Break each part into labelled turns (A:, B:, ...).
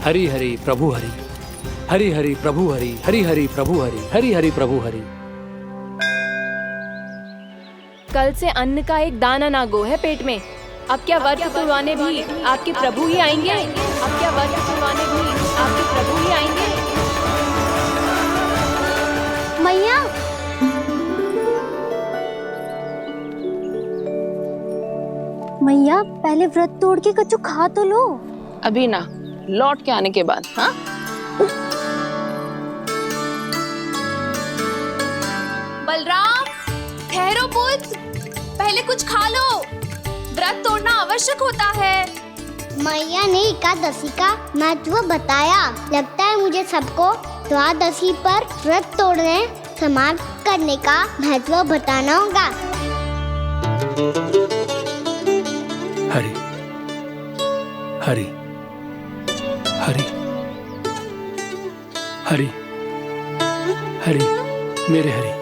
A: हरि हरि प्रभु हरि, हरि हरि प्रभु हरि, हरि हरि प्रभु हरि, हरि हरि प्रभु हरि।
B: कल से अन्न का एक दाना ना गो है पेट में। अब क्या व्रत तुड़वाने भी आपके प्रभु ही आएंगे? अब क्या व्रत तुड़वाने भी आपके प्रभु ही आएंगे?
C: मैया, मैया पहले व्रत तोड़ के कच्चू खा तो लो।
D: अभी ना, लौट के आने के बाद। हाँ,
B: बलराम, ठहरो पुत्र, पहले कुछ खा लो। व्रत तोड़ना आवश्यक होता है।
C: मैया ने एकादशी का महत्व बताया। लगता है मुझे सबको द्वादशी पर व्रत तोड़ने समाप्त करने का महत्व बताना होगा।
A: हरि हरि हरि हरि हरि, मेरे हरि।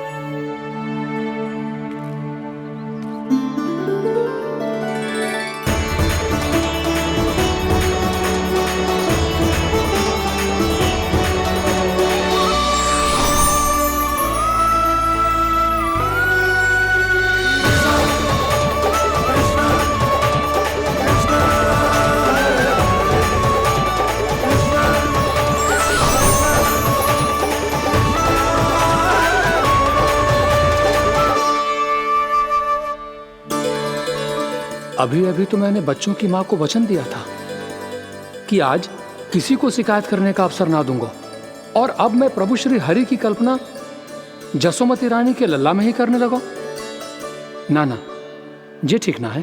A: अभी अभी तो मैंने बच्चों की माँ को वचन दिया था कि आज किसी को शिकायत करने का अवसर ना दूंगा, और अब मैं प्रभु श्री हरि की कल्पना जसोमती रानी के लल्ला में ही करने लगा। ना ना, ये ठीक ना है।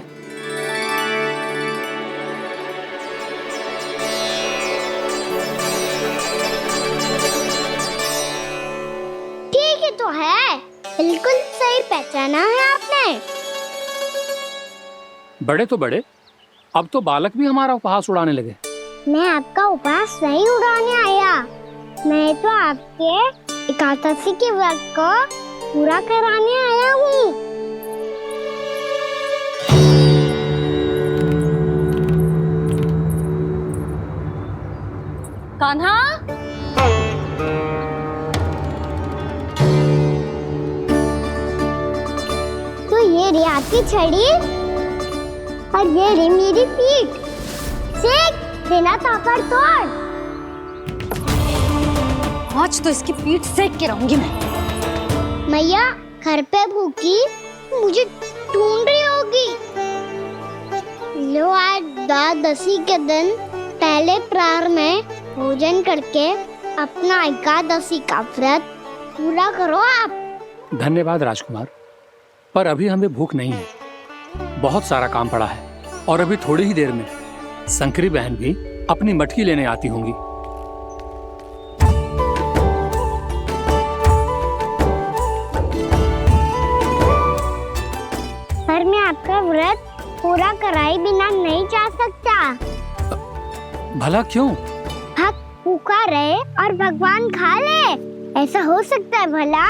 C: ठीक ही तो है, बिल्कुल सही पहचाना है आपने।
A: बड़े तो बड़े, अब तो बालक भी हमारा उपहास उड़ाने लगे।
C: मैं आपका उपहास नहीं उड़ाने आया, मैं तो आपके एकादशी के व्रत को पूरा कराने आया हूँ।
B: कान्हा,
C: तो ये रही आपकी छड़ी और ये रही मेरी पीठ। सेक बिना तापर तोड़।
E: आज तो इसकी पीठ सेक के रहूंगी मैं।
C: मैया घर पे भूखी मुझे ढूंढ रही होगी। लो, आज द्वादशी के दिन पहले प्रहर में भोजन करके अपना एकादशी का व्रत पूरा करो आप।
A: धन्यवाद राजकुमार, पर अभी हमें भूख नहीं है। बहुत सारा काम पड़ा है, और अभी थोड़ी ही देर में शंकरी बहन भी अपनी मटकी लेने आती होंगी।
C: पर मैं आपका व्रत पूरा कराए बिना नहीं जा सकता।
A: भला क्यों?
C: भक्त भूखा रहे और भगवान खा ले, ऐसा हो सकता है भला?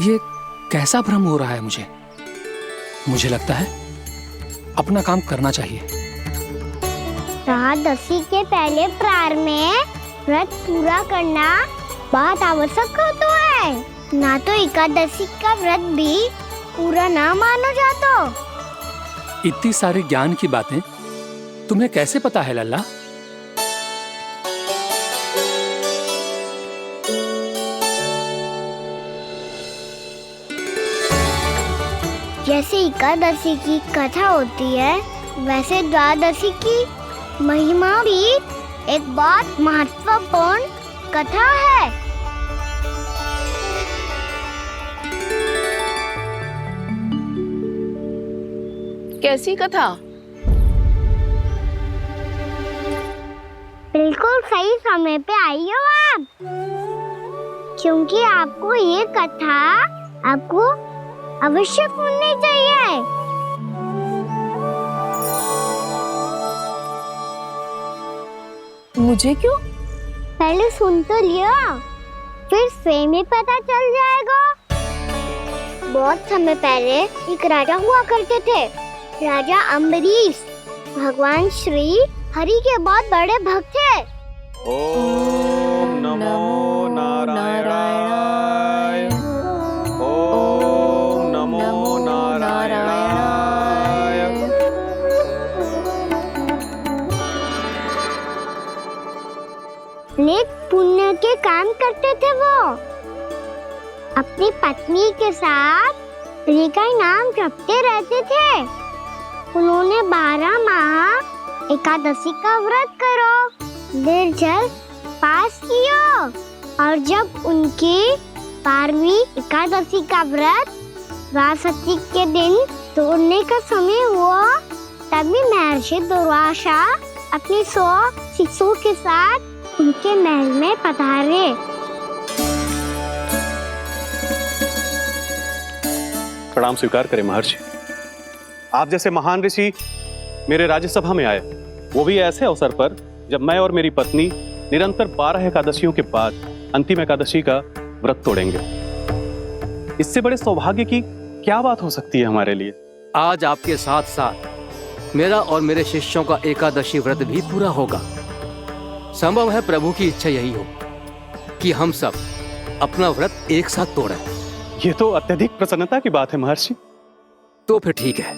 A: ये कैसा भ्रम हो रहा है मुझे? मुझे लगता है अपना काम करना चाहिए।
C: द्वादशी के पहले प्रहर में व्रत पूरा करना बहुत आवश्यक होता है। ना तो एकादशी का व्रत भी पूरा ना मानो जातो।
A: इतनी सारी ज्ञान की बातें तुम्हें कैसे पता है लल्ला?
C: जैसे एकादशी की कथा होती है, वैसे द्वादशी की महिमा भी एक बहुत महत्वपूर्ण कथा है।
D: कैसी कथा?
C: बिल्कुल सही समय पे आई हो आप, क्योंकि आपको ये कथा आपको अवश्य सुननी चाहिए।
B: मुझे क्यों?
C: पहले सुन तो लिया, फिर स्वयं ही पता चल जाएगा। बहुत समय पहले एक राजा हुआ करते थे, राजा अम्बरीश। भगवान श्री हरि के बहुत बड़े भक्त थे।
F: ओम नमो नारायणाय। ओम नमो नारायणाय।
C: नेक पुण्य के काम करते थे वो। अपनी पत्नी के साथ हरि का नाम जपते रहते थे। उन्होंने 12 माह एकादशी का व्रत करो निर्जल पास किया, और जब उनकी 12वीं एकादशी का व्रत द्वादशी के दिन तोड़ने का समय हुआ, तभी महर्षि दुर्वासा अपनी 100 शिष्यों के साथ उनके महल में पधारे।
F: प्रणाम स्वीकार करें महर्षि। आप जैसे महान ऋषि मेरे राज्यसभा में आए, वो भी ऐसे अवसर पर जब मैं और मेरी पत्नी निरंतर 12 एकादशियों के बाद अंतिम एकादशी का व्रत तोड़ेंगे। इससे बड़े सौभाग्य की क्या बात हो सकती है हमारे लिए।
G: आज आपके साथ साथ मेरा और मेरे शिष्यों का एकादशी व्रत भी पूरा होगा। संभव है प्रभु की इच्छा यही हो कि हम सब अपना व्रत एक साथ तोड़ें।
F: ये तो अत्यधिक प्रसन्नता की बात है महर्षि।
G: तो फिर ठीक है,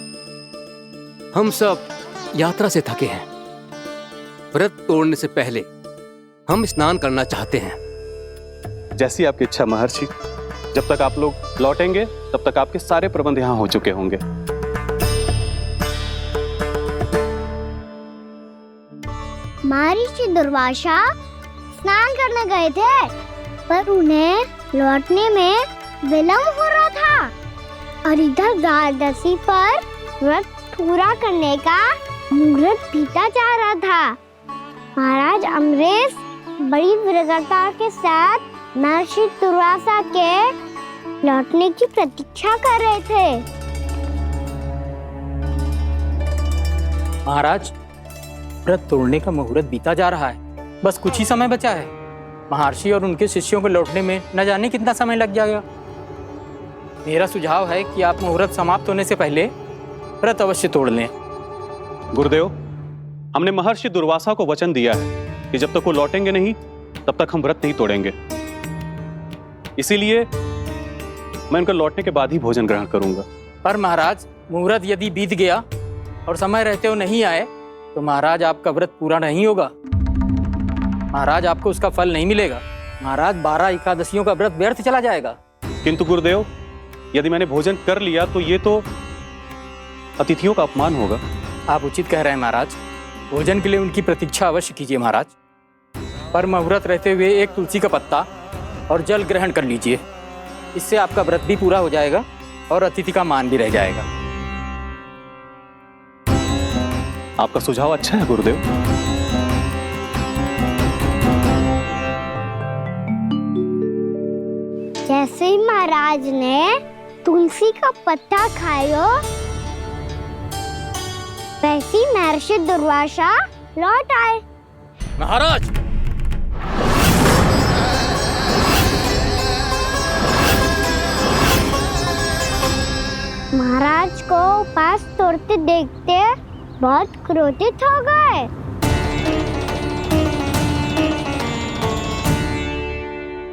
G: हम सब यात्रा से थके हैं। व्रत तोड़ने से पहले हम स्नान करना चाहते हैं।
F: जैसी आपकी इच्छा महर्षि। जब तक आप लोग लौटेंगे तब तक आपके सारे प्रबंध यहाँ हो चुके होंगे।
C: महर्षि दुर्वासा स्नान करने गए थे, पर उन्हें लौटने में विलंब हो रहा था, और इधर द्वादशी पर व्रत पूरा करने का मुहूर्त बीता जा रहा था। महाराज अम्बरीश बड़ी विरक्ता के साथ महर्षि दुर्वासा के लौटने की प्रतीक्षा कर रहे थे।
H: महाराज, व्रत तोड़ने का मुहूर्त बीता जा रहा है। बस कुछ ही समय बचा है। महर्षि और उनके शिष्यों को लौटने में न जाने कितना समय लग जाएगा। मेरा सुझाव है कि आप मुहूर्त समाप्त होने से पहले व्रत अवश्य तोड़ लें।
F: गुरुदेव, हमने महर्षि दुर्वासा को वचन दिया है कि जब तक वो लौटेंगे नहीं तब तक हम व्रत नहीं तोड़ेंगे। इसीलिए मैं उनके लौटने के बाद ही भोजन ग्रहण करूंगा।
H: पर महाराज, मुहूर्त यदि बीत गया और समय रहते हुए नहीं आए तो महाराज आपका व्रत पूरा नहीं होगा। महाराज, आपको उसका फल नहीं मिलेगा। महाराज, 12 एकादशियों का व्रत व्यर्थ चला जाएगा।
F: किंतु गुरुदेव, यदि मैंने भोजन कर लिया तो ये तो अतिथियों का अपमान होगा।
H: आप उचित कह रहे हैं महाराज। भोजन के लिए उनकी प्रतीक्षा अवश्य कीजिए महाराज। पर मुहूर्त रहते हुए एक तुलसी का पत्ता और जल ग्रहण कर लीजिए। इससे आपका व्रत भी पूरा हो जाएगा और अतिथि का मान भी रह जाएगा।
F: आपका सुझाव अच्छा है गुरुदेव।
C: जैसे ही महाराज ने तुलसी का पत्ता खाया, वैसे ही महर्षि दुर्वासा लौट आए।
G: महाराज,
C: महाराज को उपास तोड़ते देखते बहुत क्रोधित हो गए।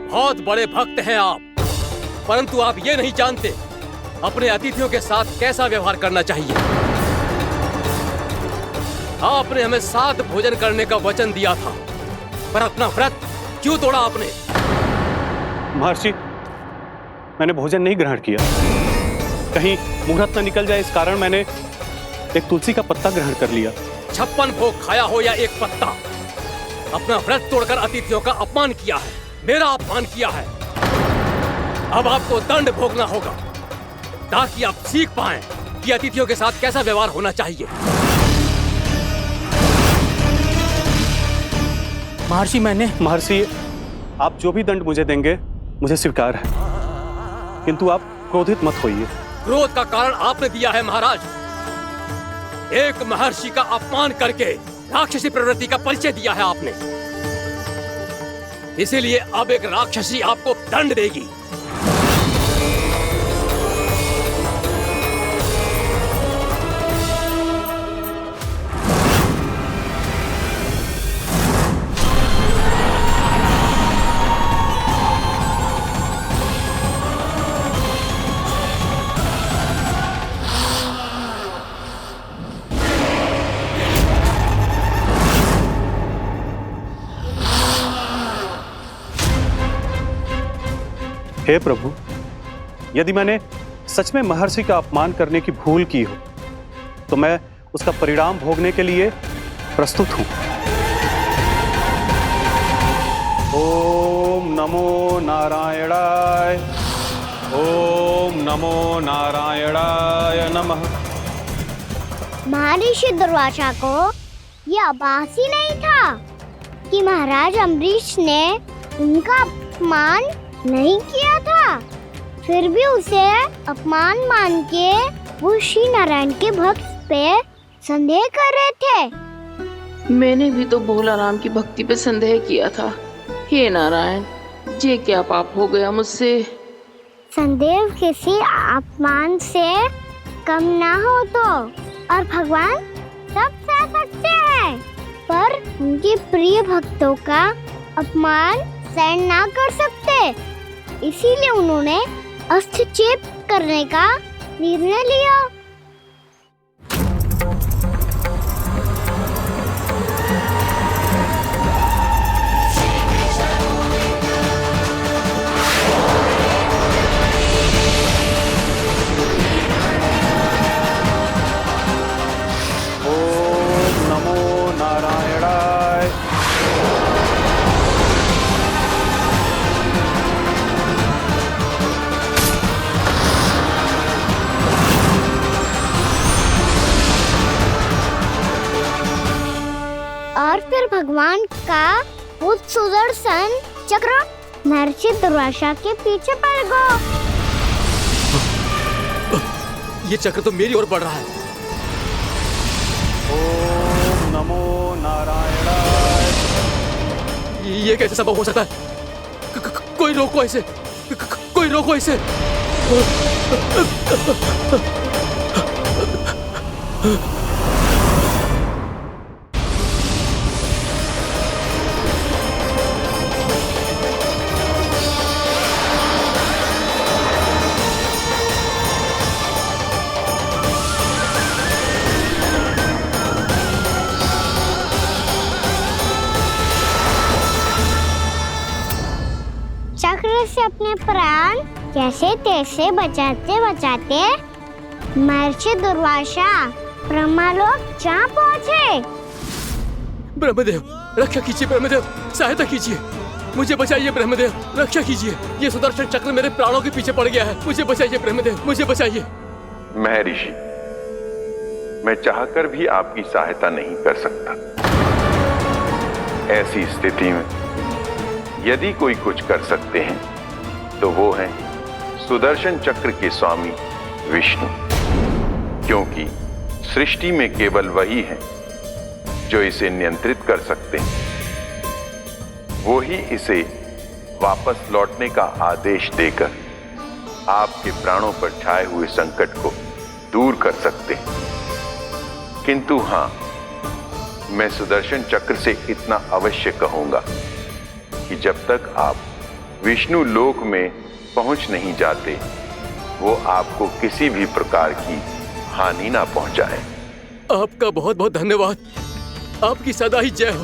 G: बहुत बड़े भक्त हैं आप, परंतु आप ये नहीं जानते अपने अतिथियों के साथ कैसा व्यवहार करना चाहिए। आपने हमें साथ भोजन करने का वचन दिया था, पर अपना व्रत क्यों तोड़ा आपने?
F: महर्षि, मैंने भोजन नहीं ग्रहण किया। कहीं मुहूर्त न निकल जाए इस कारण मैंने एक तुलसी का पत्ता ग्रहण कर लिया।
G: 56 भोग खाया हो या एक पत्ता, अपना व्रत तोड़कर अतिथियों का अपमान किया है, मेरा अपमान किया है। अब आपको दंड भोगना होगा ताकि आप सीख पाएं कि अतिथियों के साथ कैसा व्यवहार होना चाहिए।
H: महर्षि,
F: महर्षि, आप जो भी दंड मुझे देंगे मुझे स्वीकार है, किंतु आप क्रोधित मत होइए।
G: क्रोध का कारण आपने दिया है महाराज। एक महर्षि का अपमान करके राक्षसी प्रवृत्ति का परिचय दिया है आपने। इसीलिए अब एक राक्षसी आपको दंड देगी।
F: हे प्रभु, यदि मैंने सच में महर्षि का अपमान करने की भूल की हो तो मैं उसका परिणाम भोगने के लिए प्रस्तुत हूं। ओम नमो नारायणाय, ओम नमो नारायणाय नमः।
C: महर्षि दुर्वासा को ये आभास ही नहीं था कि महाराज अम्बरीश ने उनका अपमान नहीं किया था। फिर भी उसे अपमान मान के वो श्री नारायण के भक्त पे संदेह कर रहे थे।
D: मैंने भी तो भोला राम की भक्ति पे संदेह किया था। हे नारायण, ये क्या पाप हो गया मुझसे?
C: संदेह किसी अपमान से कम ना हो तो, और भगवान सब सह सकते हैं, पर उनके प्रिय भक्तों का अपमान सहन ना कर सकते। इसीलिए उन्होंने अस्त्रक्षेप करने का निर्णय लिया।
F: ओम नमो नारायणाय।
C: और फिर भगवान का वो सुदर्शन चक्र महर्षि दुर्वासा के पीछे पड़ गया।
G: ये चक्र तो मेरी ओर बढ़ रहा है।
F: ओम नमो नारायणाय।
G: ये कैसे संभव हो सकता है? कोई रोको इसे, कोई रोको इसे।
C: चक्र से अपने प्राण जैसे तैसे बचाते बचाते महर्षि दुर्वासा ब्रह्मलोक जा पहुंचे।
G: ब्रह्मदेव, रक्षा कीजिए ब्रह्मदेव, सहायता कीजिए, मुझे बचाइए ब्रह्मदेव, रक्षा कीजिए। ये सुदर्शन चक्र मेरे प्राणों के पीछे पड़ गया है, मुझे बचाइए ब्रह्मदेव, मुझे बचाइए।
I: महर्षि, मैं चाहकर भी आपकी सहायता नहीं कर सकता। ऐसी स्थिति में यदि कोई कुछ कर सकते हैं तो वो है सुदर्शन चक्र के स्वामी विष्णु, क्योंकि सृष्टि में केवल वही है जो इसे नियंत्रित कर सकते हैं। वो ही इसे वापस लौटने का आदेश देकर आपके प्राणों पर छाए हुए संकट को दूर कर सकते हैं। किंतु हां, मैं सुदर्शन चक्र से इतना अवश्य कहूंगा कि जब तक आप विष्णु लोक में पहुंच नहीं जाते, वो आपको किसी भी प्रकार की हानि ना पहुंचाए।
G: आपका बहुत बहुत धन्यवाद, आपकी सदा ही जय हो।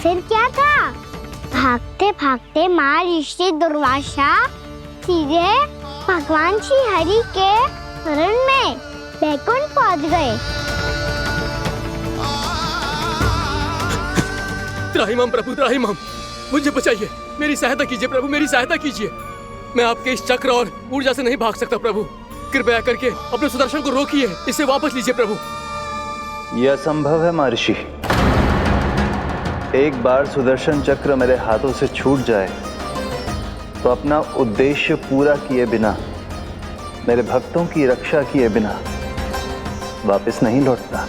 C: फिर क्या था? भागते भागते महर्षि दुर्वासा सीधे भगवान श्री हरि के शरण में बैकुंठ पहुंच गए।
G: त्राहिमाम प्रभु, त्राहिमाम, मुझे बचाइए, मेरी सहायता कीजिए प्रभु, मेरी सहायता कीजिए। मैं आपके इस चक्र और ऊर्जा से नहीं भाग सकता प्रभु, कृपया करके अपने सुदर्शन को रोकिए, इसे वापस लीजिए प्रभु।
J: यह असंभव है महर्षि। एक बार सुदर्शन चक्र मेरे हाथों से छूट जाए तो अपना उद्देश्य पूरा किए बिना, मेरे भक्तों की रक्षा किए बिना वापस नहीं लौटता।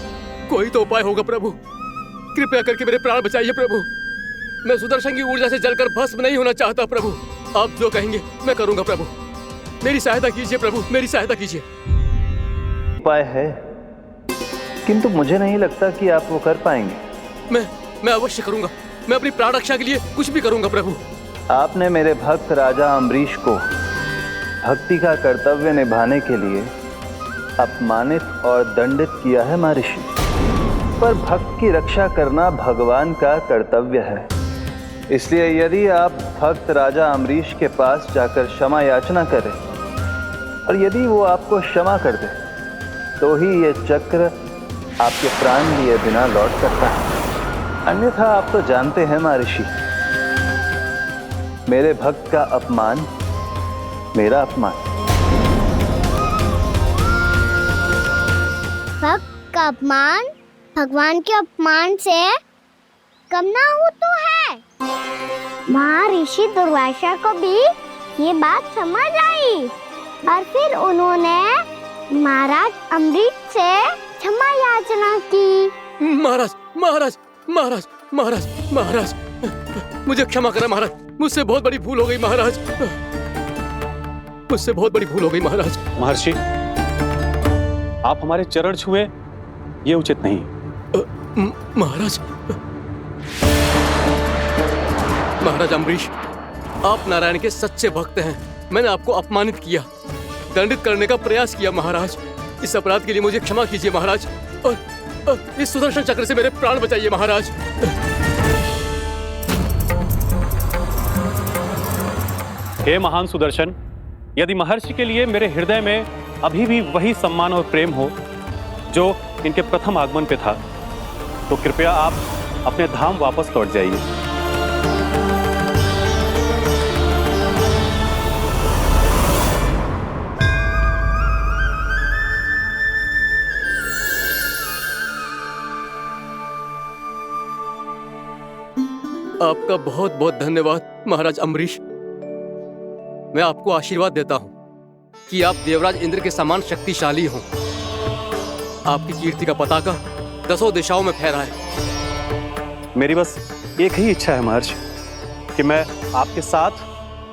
G: कोई तो उपाय होगा प्रभु। कृपया करके मेरे प्राण बचाइए प्रभु। मैं सुदर्शन की ऊर्जा से जलकर भस्म नहीं होना चाहता प्रभु। आप जो कहेंगे मैं करूंगा प्रभु। मेरी सहायता कीजिए प्रभु, मेरी सहायता कीजिए।
J: उपाय है, किंतु मुझे नहीं लगता कि आप वो कर पाएंगे।
G: मैं अवश्य करूंगा। मैं अपनी प्राण रक्षा के लिए कुछ भी करूंगा प्रभु।
J: आपने मेरे भक्त राजा अम्बरीश को भक्ति का कर्तव्य निभाने के लिए अपमानित और दंडित किया है महर्षि, पर भक्त की रक्षा करना भगवान का कर्तव्य है। इसलिए यदि आप भक्त राजा अम्बरीश के पास जाकर क्षमा याचना करें और यदि वो आपको क्षमा कर दे तो ही ये चक्र आपके प्राण लिए बिना लौट सकता है। अन्यथा आप तो जानते हैं महर्षि, मेरे भक्त का अपमान मेरा अपमान।
C: भक्त का अपमान भगवान के अपमान से कम ना हो तो है। महर्षि दुर्वासा को भी ये बात समझ आई और फिर उन्होंने महाराज अम्बरीश से क्षमा याचना की।
G: महाराज महाराज महाराज महाराज महाराज, मुझे क्षमा करें महाराज। मुझसे बहुत बड़ी भूल हो गई महाराज। मुझसे बहुत बड़ी भूल हो गई महाराज।
F: महर्षि, आप हमारे चरण छुए ये उचित नहीं।
G: महाराज महाराज अम्बरीश, आप नारायण के सच्चे भक्त हैं। मैंने आपको अपमानित किया, दंडित करने का प्रयास किया महाराज। इस अपराध के लिए मुझे क्षमा कीजिए महाराज, और इस सुदर्शन चक्र से मेरे प्राण बचाइए महाराज।
F: हे महान सुदर्शन, यदि महर्षि के लिए मेरे हृदय में अभी भी वही सम्मान और प्रेम हो जो इनके प्रथम आगमन पे था, तो कृपया आप अपने धाम वापस लौट जाइए।
G: आपका बहुत बहुत धन्यवाद महाराज अम्बरीश। मैं आपको आशीर्वाद देता हूं कि आप देवराज इंद्र के समान शक्तिशाली हों। आपकी कीर्ति का पताका 10 दिशाओं में फहराए।
F: मेरी बस एक ही इच्छा है महर्षि, कि मैं आपके साथ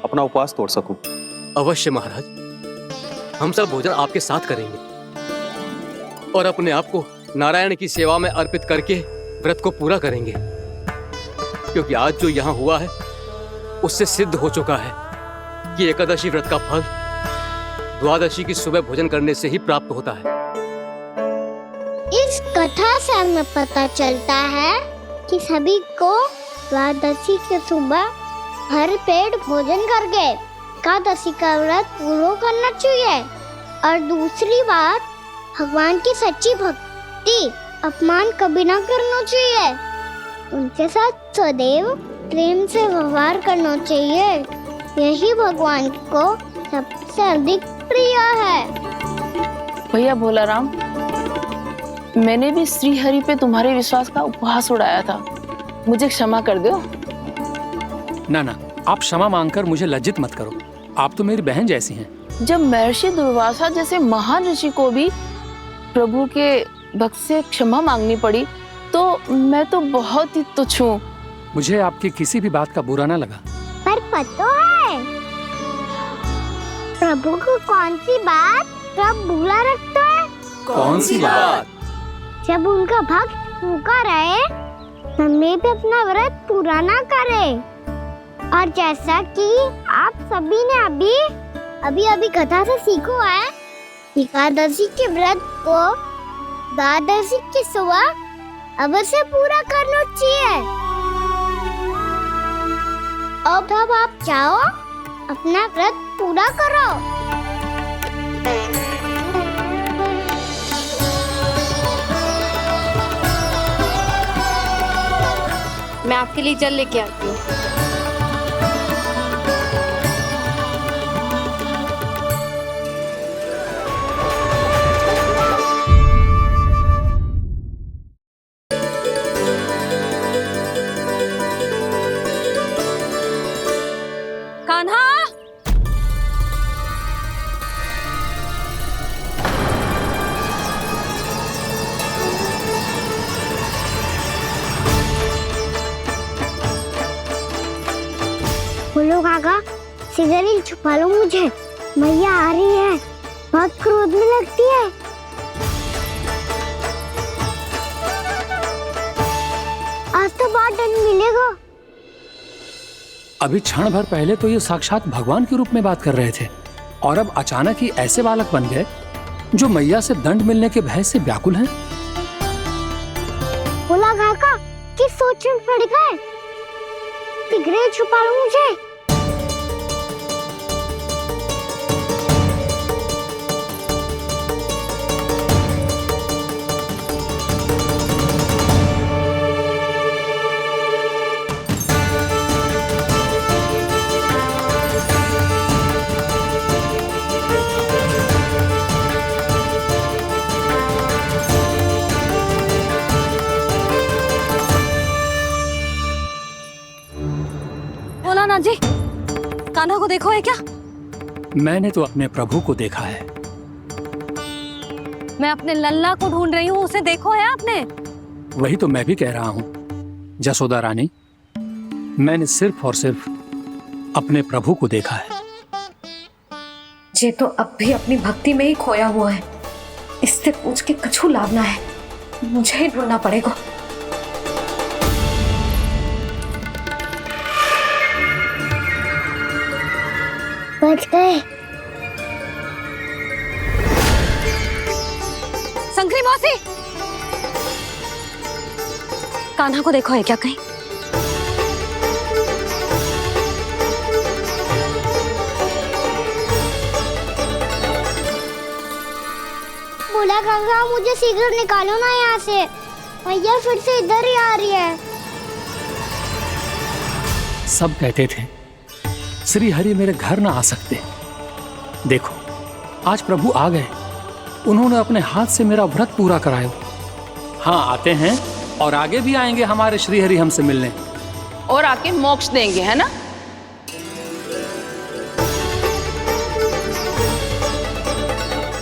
F: अपना उपवास तोड़ सकूं।
G: अवश्य महाराज, हम सब भोजन आपके साथ करेंगे और अपने आप को नारायण की सेवा में अर्पित करके व्रत को पूरा करेंगे, क्योंकि आज जो यहाँ हुआ है उससे सिद्ध हो चुका है कि एकादशी व्रत का फल द्वादशी की सुबह भोजन करने से ही प्राप्त होता है।
C: इस कथा से हमें पता चलता है कि सभी को द्वादशी के सुबह भर पेट भोजन करके एकादशी का व्रत पूरा करना चाहिए। और दूसरी बात, भगवान की सच्ची भक्ति अपमान कभी ना करना चाहिए। उनके साथ सदैव प्रेम से व्यवहार करना चाहिए। यही भगवान को सबसे अधिक प्रिय है।
D: भैया भोला राम, मैंने भी श्री हरि पे तुम्हारे विश्वास का उपहास उड़ाया था। मुझे क्षमा कर दो।
A: ना ना, आप क्षमा मांगकर मुझे लज्जित मत करो। आप तो मेरी बहन जैसी हैं।
D: जब महर्षि दुर्वासा जैसे महान ऋषि को भी प्रभु के भक्त से क्षमा मांगनी पड़ी, तो मैं तो बहुत ही तुच्छ हूँ।
A: मुझे आपकी किसी भी बात का बुरा ना लगा।
C: पर पता है प्रभु को कौन सी बात कब बुरा रखता है?
G: कौन सी बात?
C: जब उनका भक्त भूखा रहे, हमें भी अपना व्रत पूरा ना करे। और जैसा कि आप सभी ने अभी कथा से सीखो है, एकादशी के व्रत को द्वादशी की सुबह अवश्य पूरा करना चाहिए। अब आप जाओ, अपना व्रत पूरा करो।
E: मैं आपके लिए जल लेके आती हूँ।
C: काका, सिगरेट छुपा लो मुझे, मैया आ रही है, बहुत क्रोध में लगती है। आज तो बहुत दंड मिलेगा।
A: अभी क्षण भर पहले तो ये साक्षात भगवान के रूप में बात कर रहे थे और अब अचानक ही ऐसे बालक बन गए जो मैया से दंड मिलने के भय से व्याकुल हैं।
C: बोला काका कि सोच में पड़ गए, सिगरेट छुपा लो मुझे।
E: बोला जी, कान्हा को देखो है क्या?
A: मैंने तो अपने प्रभु को देखा है।
E: मैं अपने लल्ला को ढूंढ रही हूँ, उसे देखो है आपने?
A: वही तो मैं भी कह रहा हूँ जसोदा रानी, मैंने सिर्फ और सिर्फ अपने प्रभु को देखा है।
E: ये तो अब भी अपनी भक्ति में ही खोया हुआ है, इससे पूछ के कछु लाभ ना है, मुझे ही ढूंढना पड़ेगा।
C: बच गए।
E: शंकरी मौसी, कान्हा को देखो है क्या कहीं?
C: बोला काका मुझे सिगरेट निकालो ना यहाँ से, भैया फिर से इधर ही आ रही है।
A: सब कहते थे श्री हरि मेरे घर ना आ सकते, देखो आज प्रभु आ गए, उन्होंने अपने हाथ से मेरा व्रत पूरा कराया। हाँ आते हैं और आगे भी आएंगे हमारे श्री हरि हमसे मिलने
D: और आके मोक्ष देंगे, है ना?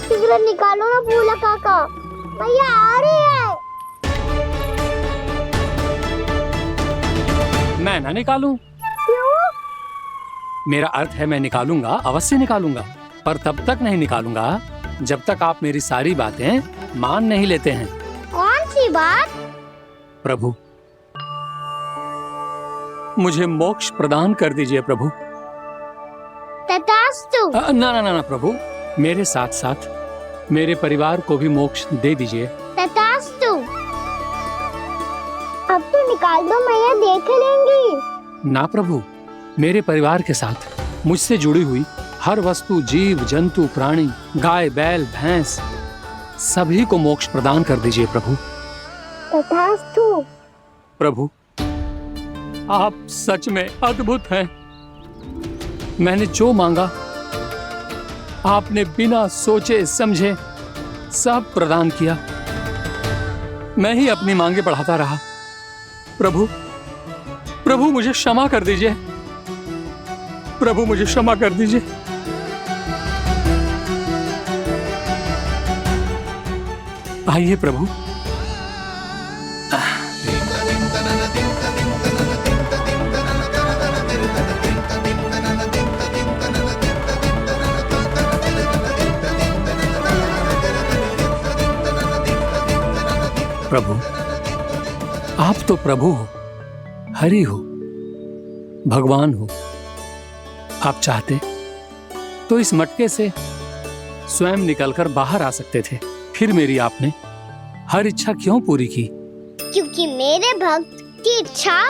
C: सिगरेट निकालो ना बोला काका, भैया आ रही है।
A: मैं ना निकालूं?
C: क्यों?
A: मेरा अर्थ है मैं निकालूंगा, अवश्य निकालूंगा, पर तब तक नहीं निकालूंगा जब तक आप मेरी सारी बातें मान नहीं लेते हैं।
C: कौन सी बात?
A: प्रभु मुझे मोक्ष प्रदान कर दीजिए प्रभु।
C: तथास्तु।
A: ना ना ना ना प्रभु, मेरे साथ साथ मेरे परिवार को भी मोक्ष दे दीजिए।
C: तथास्तु। अब तो निकाल दो, मैया देख लेंगी।
A: ना प्रभु, मेरे परिवार के साथ मुझसे जुड़ी हुई हर वस्तु, जीव जंतु, प्राणी, गाय बैल भैंस, सभी को मोक्ष प्रदान कर दीजिए प्रभु।
C: तथास्तु।
A: प्रभु आप सच में अद्भुत हैं। मैंने जो मांगा आपने बिना सोचे समझे सब प्रदान किया। मैं ही अपनी मांगे बढ़ाता रहा। प्रभु प्रभु मुझे क्षमा कर दीजिए, प्रभु मुझे क्षमा कर दीजिए। आइए प्रभु। प्रभु आप तो प्रभु हो, हरि हो, भगवान हो। आप चाहते तो इस मटके से स्वयं निकलकर बाहर आ सकते थे, फिर मेरी आपने हर इच्छा क्यों पूरी की?
C: क्योंकि मेरे भक्त की इच्छा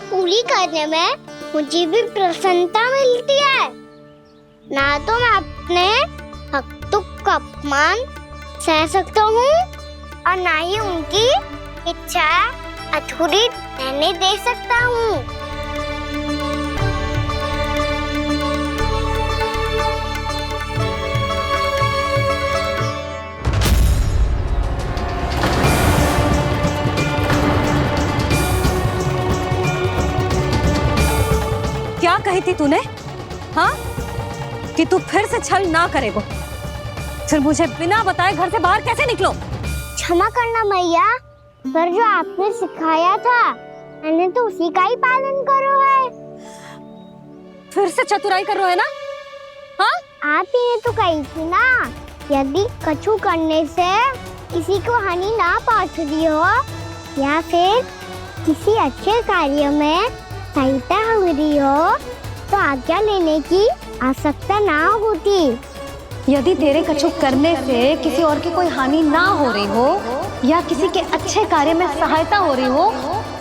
C: पूरी करने में मुझे भी प्रसन्नता मिलती है। ना तो मैं अपने भक्तों का अपमान सह सकता हूँ और ना ही उनकी इच्छा अधूरी रहने दे सकता हूँ।
E: क्या कही थी तूने? हाँ, कि तू फिर से छल ना करेगा, फिर मुझे बिना बताए घर से बाहर कैसे निकलो?
C: क्षमा करना मैया, पर जो आपने सिखाया था मैंने तो उसी का ही पालन करो है।
E: फिर से चतुराई कर रहे हो है ना? हाँ,
C: आप ही ने तो कही थी ना, यदि कछु करने से किसी को हानि ना पहुंचती हो या फिर किसी अच्छे कार्य में सहायता हो रही हो तो आज्ञा लेने की आवश्यकता ना होती।
E: यदि तेरे कछु करने से किसी और की कोई हानि ना हो रही हो या किसी के अच्छे कार्य में सहायता हो रही हो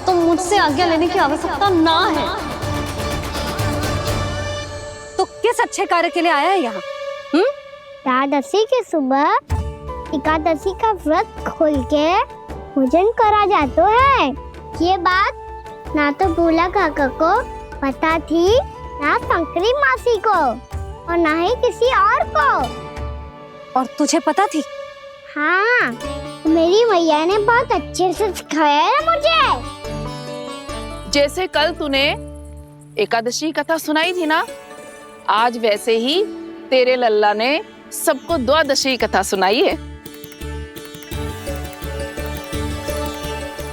E: तो मुझसे आज्ञा लेने की आवश्यकता ना है। तो किस अच्छे कार्य के लिए आया है यहाँ?
C: एकादशी के सुबह एकादशी का व्रत खोल के भोजन करा जाता है। ये बात ना तो भोला काका को पता थी, ना शंकरी मासी को और ना ही किसी और को।
E: और तुझे पता थी?
C: हाँ, मेरी मैया ने बहुत अच्छे से सिखाया है मुझे।
D: जैसे कल तूने एकादशी कथा सुनाई थी ना, आज वैसे ही तेरे लल्ला ने सबको द्वादशी कथा सुनाई है।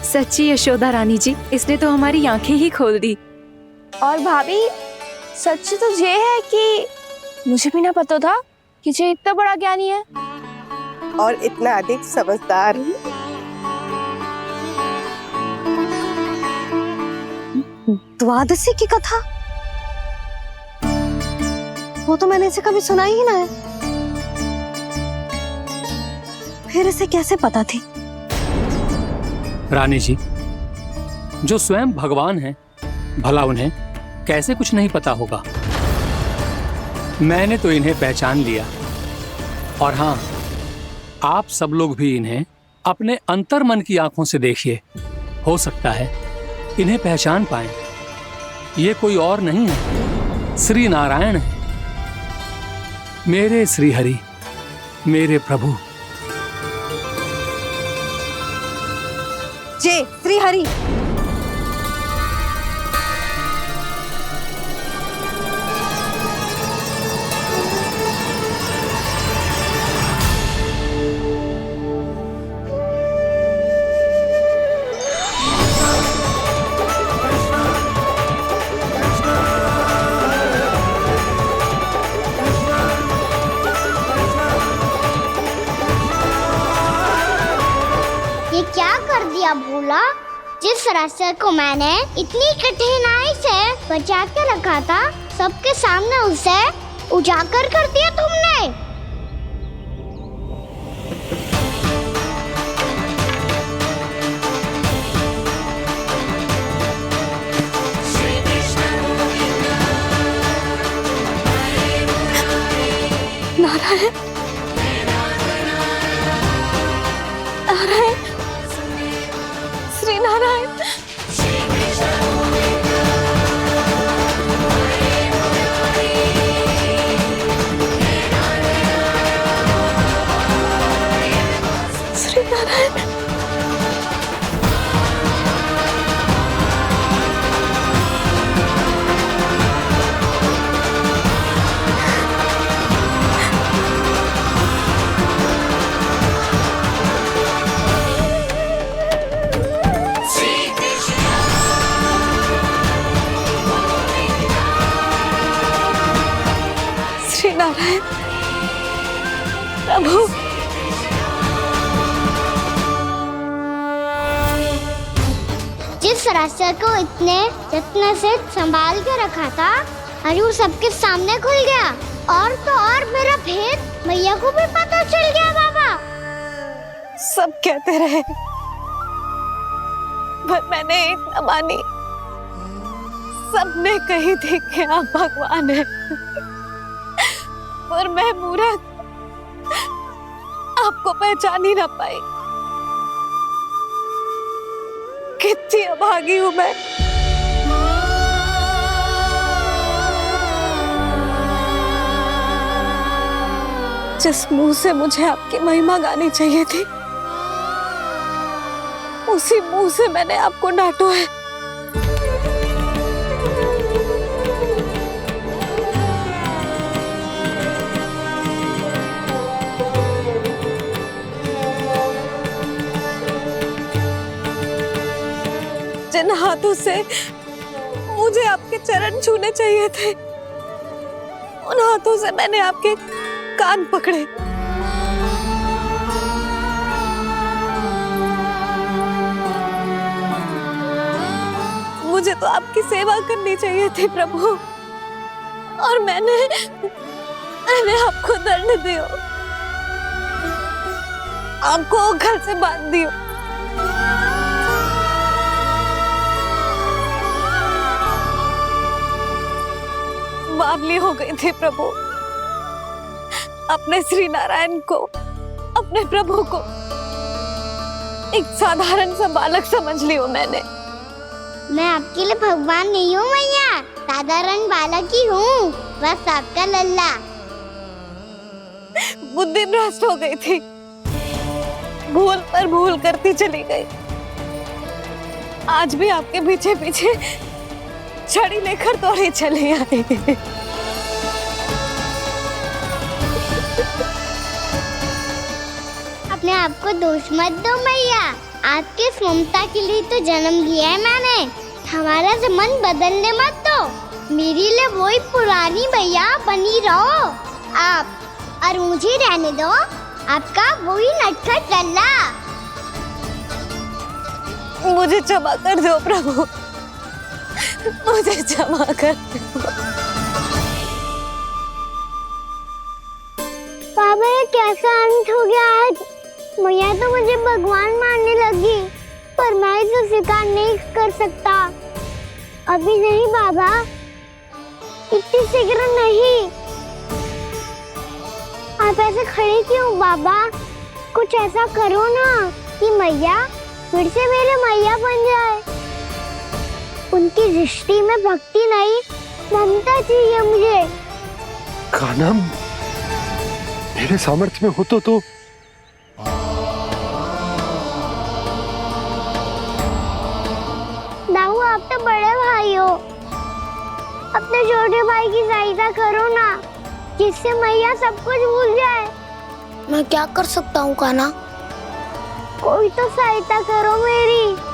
B: सच्ची यशोदा रानी जी, इसने तो हमारी आंखें ही खोल दी।
D: और भाभी, सच तो ये है कि मुझे भी ना पता था कि ये इतना बड़ा ज्ञानी है
K: और इतना अधिक समझदार।
E: द्वादशी की कथा? वो तो मैंने इसे कभी सुना ही ना है। फिर इसे कैसे पता थी?
A: रानी जी, जो स्वयं भगवान हैं, भला उन्हें कैसे कुछ नहीं पता होगा। मैंने तो इन्हें पहचान लिया। और हाँ, आप सब लोग भी इन्हें अपने अंतर मन की आंखों से देखिए, हो सकता है इन्हें पहचान पाएं। ये कोई और नहीं है, श्री नारायण है, मेरे श्री हरि, मेरे प्रभु।
E: जय श्री हरि।
C: ये क्या कर दिया भोला? जिस रास्ते को मैंने इतनी कठिनाई से बचा के रखा था, सबके सामने उसे उजागर कर दिया तुमने।
E: नारायण, नारायण, श्री नारायण। श्री नारायण। श्री नारायण प्रभु।
C: जिस रास्ते को इतने यत्न से संभाल के रखा था, आज वो सबके सामने खुल गया। और तो और मेरा भेद मैया को भी पता चल गया। बाबा
E: सब कहते रहे पर मैंने एक न मानी। सबने कही थी कि आप भगवान हैं, पर मैं मूर्ख आपको पहचान ही ना पाई। कितनी अभागी हूं मैं। जिस मुंह से मुझे आपकी महिमा गानी चाहिए थी, उसी मुंह से मैंने आपको डांटा है। जिन हाथों से मुझे आपके चरण छूने चाहिए थे, उन हाथों से मैंने आपके कान पकड़े। मुझे तो आपकी सेवा करनी चाहिए थी प्रभु, और मैंने आपको दंड दियो, आपको घर से बांध दियो। बावली हो गई थी प्रभु, अपने श्री नारायण को, अपने प्रभु को एक साधारण सा बालक समझ लियो मैंने।
C: मैं आपके लिए भगवान नहीं हूँ मैया, साधारण बालक ही हूँ, बस आपका लल्ला।
E: बुद्धि भ्रष्ट हो गई थी, भूल पर भूल करती चली गई। आज भी आपके पीछे पीछे छड़ी लेकर दौड़ी चली आई।
C: अपने आप को दोष मत दो मैया, आपके ममता के लिए तो जन्म लिया है मैंने। हमारा से मन बदलने मत दो, मेरे लिए वही पुरानी भैया बनी रहो आप, और मुझे रहने दो आपका वही नटखट लल्ला।
E: मुझे क्षमा कर दो प्रभु, मुझे क्षमा कर दो।
C: बाबा ये कैसा अंत हो गया आज? मैया तो मुझे भगवान मानने लगी, पर मैं इसे स्वीकार नहीं कर सकता। अभी नहीं बाबा, इतनी शीघ्र नहीं। आप ऐसे खड़े क्यों बाबा? कुछ ऐसा करो ना कि मैया फिर से मेरे मैया बन जाए। उनकी दृष्टि में भक्ति नहीं, ममता चाहिए मुझे।
L: कान्हा, मेरे सामर्थ्य में हो तो
C: दाऊ, आप तो बड़े भाई हो, अपने छोटे भाई की सहायता करो ना, जिससे मैया सब कुछ भूल जाए। मैं क्या कर सकता हूँ कान्हा? कोई तो सहायता करो मेरी।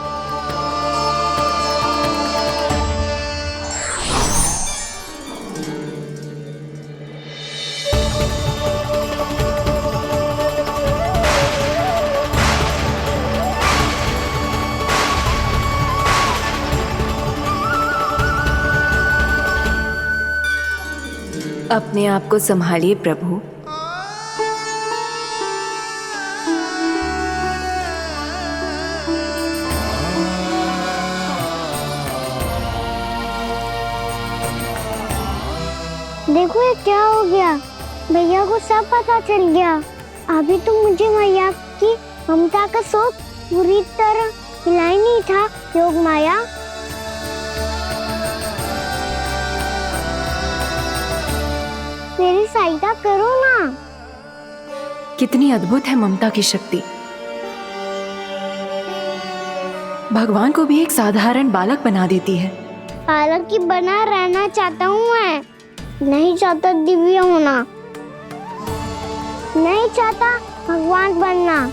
B: अपने आप को संभालिए प्रभु।
C: देखो ये क्या हो गया, भैया को सब पता चल गया। अभी तो मुझे मैया की ममता का शौक पूरी तरह मिला ही नहीं था। योग माया, मेरी सहायता करो ना।
B: कितनी अद्भुत है ममता की शक्ति। भगवान को भी एक साधारण बालक बना देती है।
C: बालक की बना रहना चाहता हूँ मैं, नहीं चाहता दिव्य होना, नहीं चाहता भगवान बनना।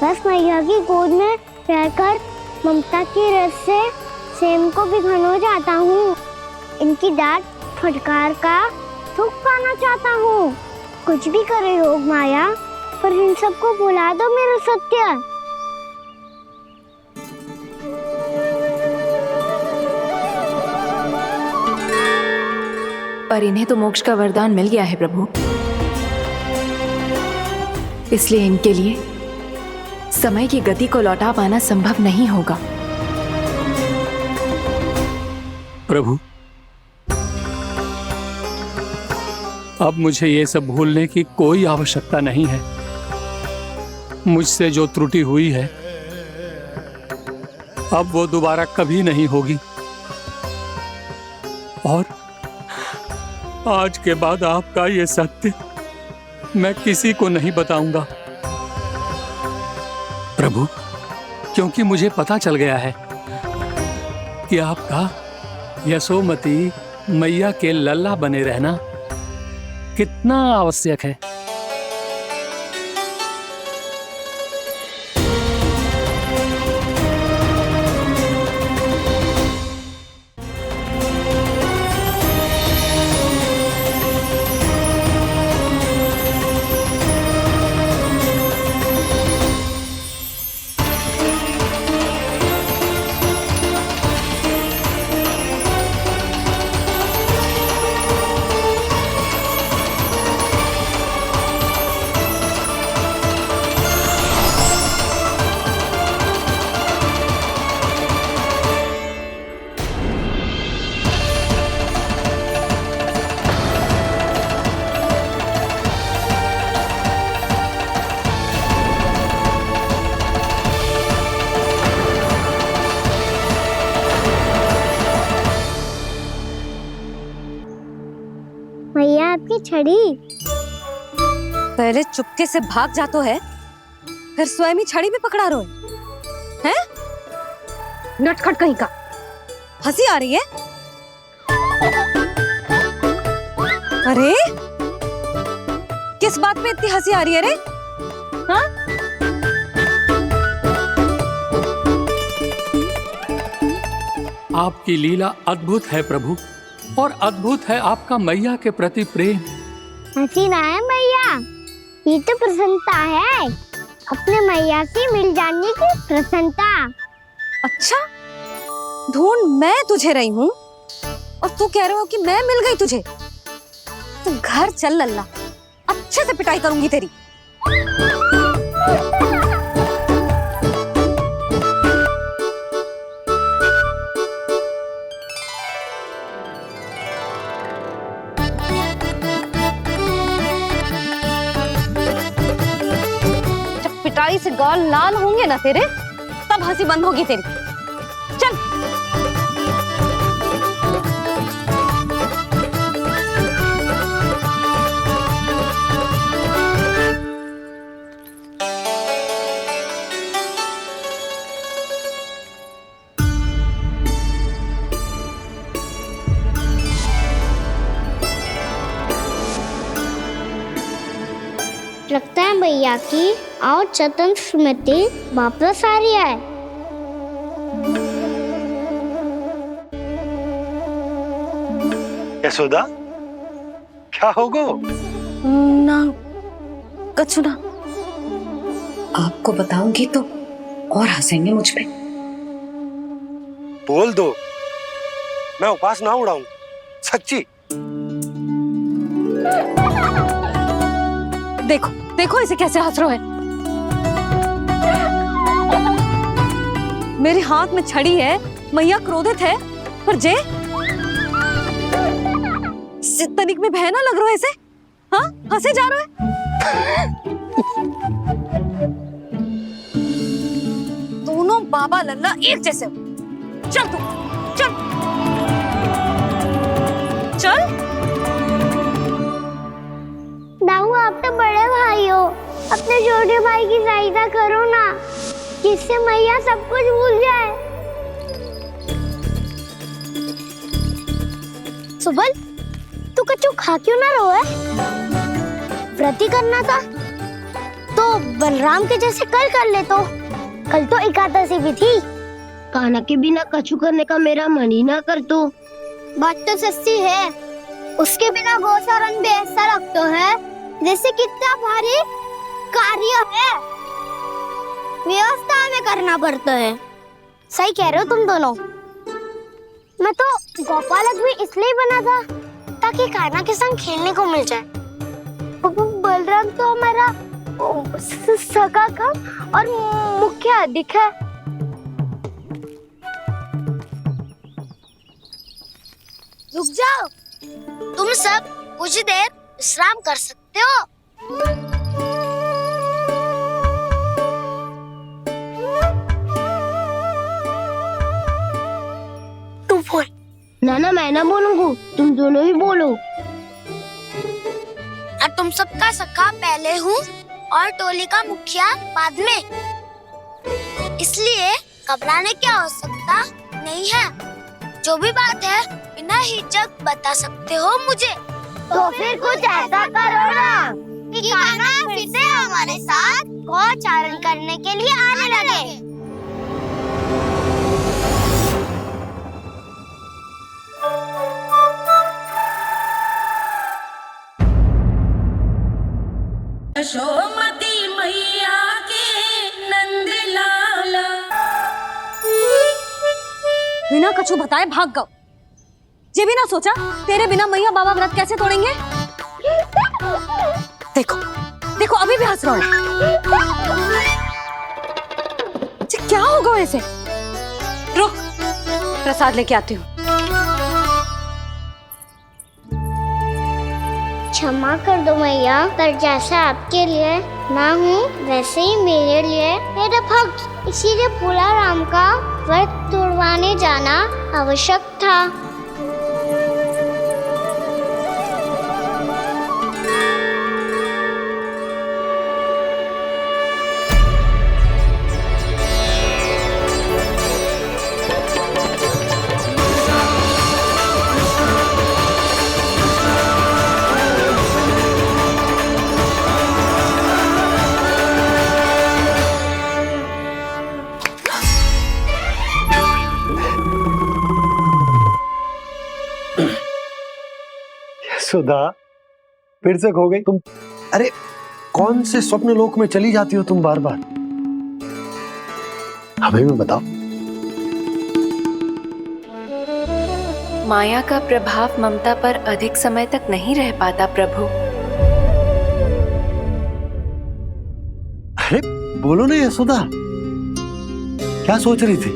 C: बस मैया की गोद में रहकर ममता की रस से सेम को भी घनो चाहता हूँ। इनकी डांट फटकार का सुख पाना चाहता हूँ। कुछ भी करे योग माया, पर इन सबको भुला दो मेरा सत्य।
B: पर इन्हें तो मोक्ष का वरदान मिल गया है प्रभु, इसलिए इनके लिए समय की गति को लौटा पाना संभव नहीं होगा।
A: प्रभु, अब मुझे ये सब भूलने की कोई आवश्यकता नहीं है। मुझसे जो त्रुटि हुई है अब वो दोबारा कभी नहीं होगी, और आज के बाद आपका ये सत्य मैं किसी को नहीं बताऊंगा प्रभु, क्योंकि मुझे पता चल गया है कि आपका यशोमती मैया के लल्ला बने रहना कितना आवश्यक है।
C: छड़ी।
E: पहले चुपके से भाग जातो है, फिर स्वयं ही छड़ी भी पकड़ा रोए हैं? नटखट कहीं का। हंसी आ रही है? अरे किस बात पे इतनी हंसी आ रही है रे? हाँ?
A: आपकी लीला अद्भुत है प्रभु, और अद्भुत है आपका मैया के प्रति प्रेम।
C: हंसी ना है मैया, ये तो प्रसन्नता है, अपने मैया से मिल जाने की प्रसन्नता।
E: अच्छा, ढूंढ मैं तुझे रही हूँ और तू कह रहे हो कि मैं मिल गई तुझे। तू घर चल लल्ला, अच्छे से पिटाई करूंगी तेरी। जब पिटाई से गाल लाल होंगे ना तेरे, तब हंसी बंद होगी तेरी। चल।
C: लगता है भैया की और चतन स्मृति वापस आ रही है।
L: यशोदा, क्या होगो?
E: ना कछु ना।
M: आपको बताऊंगी तो और हंसेंगे मुझ पे।
L: बोल दो, मैं उपास ना उड़ाऊं, सच्ची।
E: देखो देखो इसे कैसे हंस रहा है। मेरे हाथ में छड़ी है, मैया क्रोधित है, पर जे तनिक में बहना लग रहा है इसे। हाँ, हंसे जा रहा है। दोनों बाबा लल्ला एक जैसे हो। चल तू, चल चल।
C: दाऊ, आप तो बड़े भाई हो, अपने छोटे भाई की सहायता करो ना, जिससे मैया सब कुछ भूल जाए। सुबल, तू कछु खा क्यों ना रहो है? व्रत ही करना था तो बलराम के जैसे कल कर ले। तो कल तो एकादशी भी थी।
N: खाना के बिना कछु करने का मेरा मन ही ना कर। तो
C: बात तो सच्ची है, उसके बिना गोचारण भी ऐसा लगता है जैसे कितना भारी कार्य है, व्यवस्था में करना पड़ता है। सही कह रहे हो तुम दोनों। मैं तो गोपालक भी इसलिए बना था ताकि कान्हा के संग खेलने को मिल जाए। बलराम तो हमारा सगा कम और मुख्य अधिक है। रुक जाओ, तुम सब कुछ देर विश्राम कर सकते हो। तू बोल।
N: ना मैं ना बोलूंगा, तुम दोनों ही बोलो।
C: और तुम सबका सखा पहले हूँ और टोली का मुखिया बाद में, इसलिए घबराने की आवश्यकता नहीं है। जो भी बात है बिना हिचक बता सकते हो मुझे। तो फिर कुछ ऐसा करो ना कि कान्हा फिर से हमारे साथ गोचारण करने के लिए आने लगे।
O: यशोमती मैया के नंद लाला।
E: बिना कछु बताए भाग गओ। ये भी ना सोचा तेरे बिना मैया बाबा व्रत कैसे तोड़ेंगे। देखो देखो अभी भी हंस रहा है। क्या होगा ऐसे? रुक, प्रसाद लेके आती हूँ।
C: क्षमा कर दो मैया, पर जैसा आपके लिए मैं हूँ वैसे ही मेरे लिए मेरा भक्त, इसीलिए भोला राम का व्रत तोड़वाने जाना आवश्यक था।
L: सुधा फिर से खो गई तुम। अरे कौन से स्वप्न लोक में चली जाती हो तुम बार बार? हमें भी बताओ।
B: माया का प्रभाव ममता पर अधिक समय तक नहीं रह पाता प्रभु।
L: अरे बोलो ना यशोदा, क्या सोच रही थी?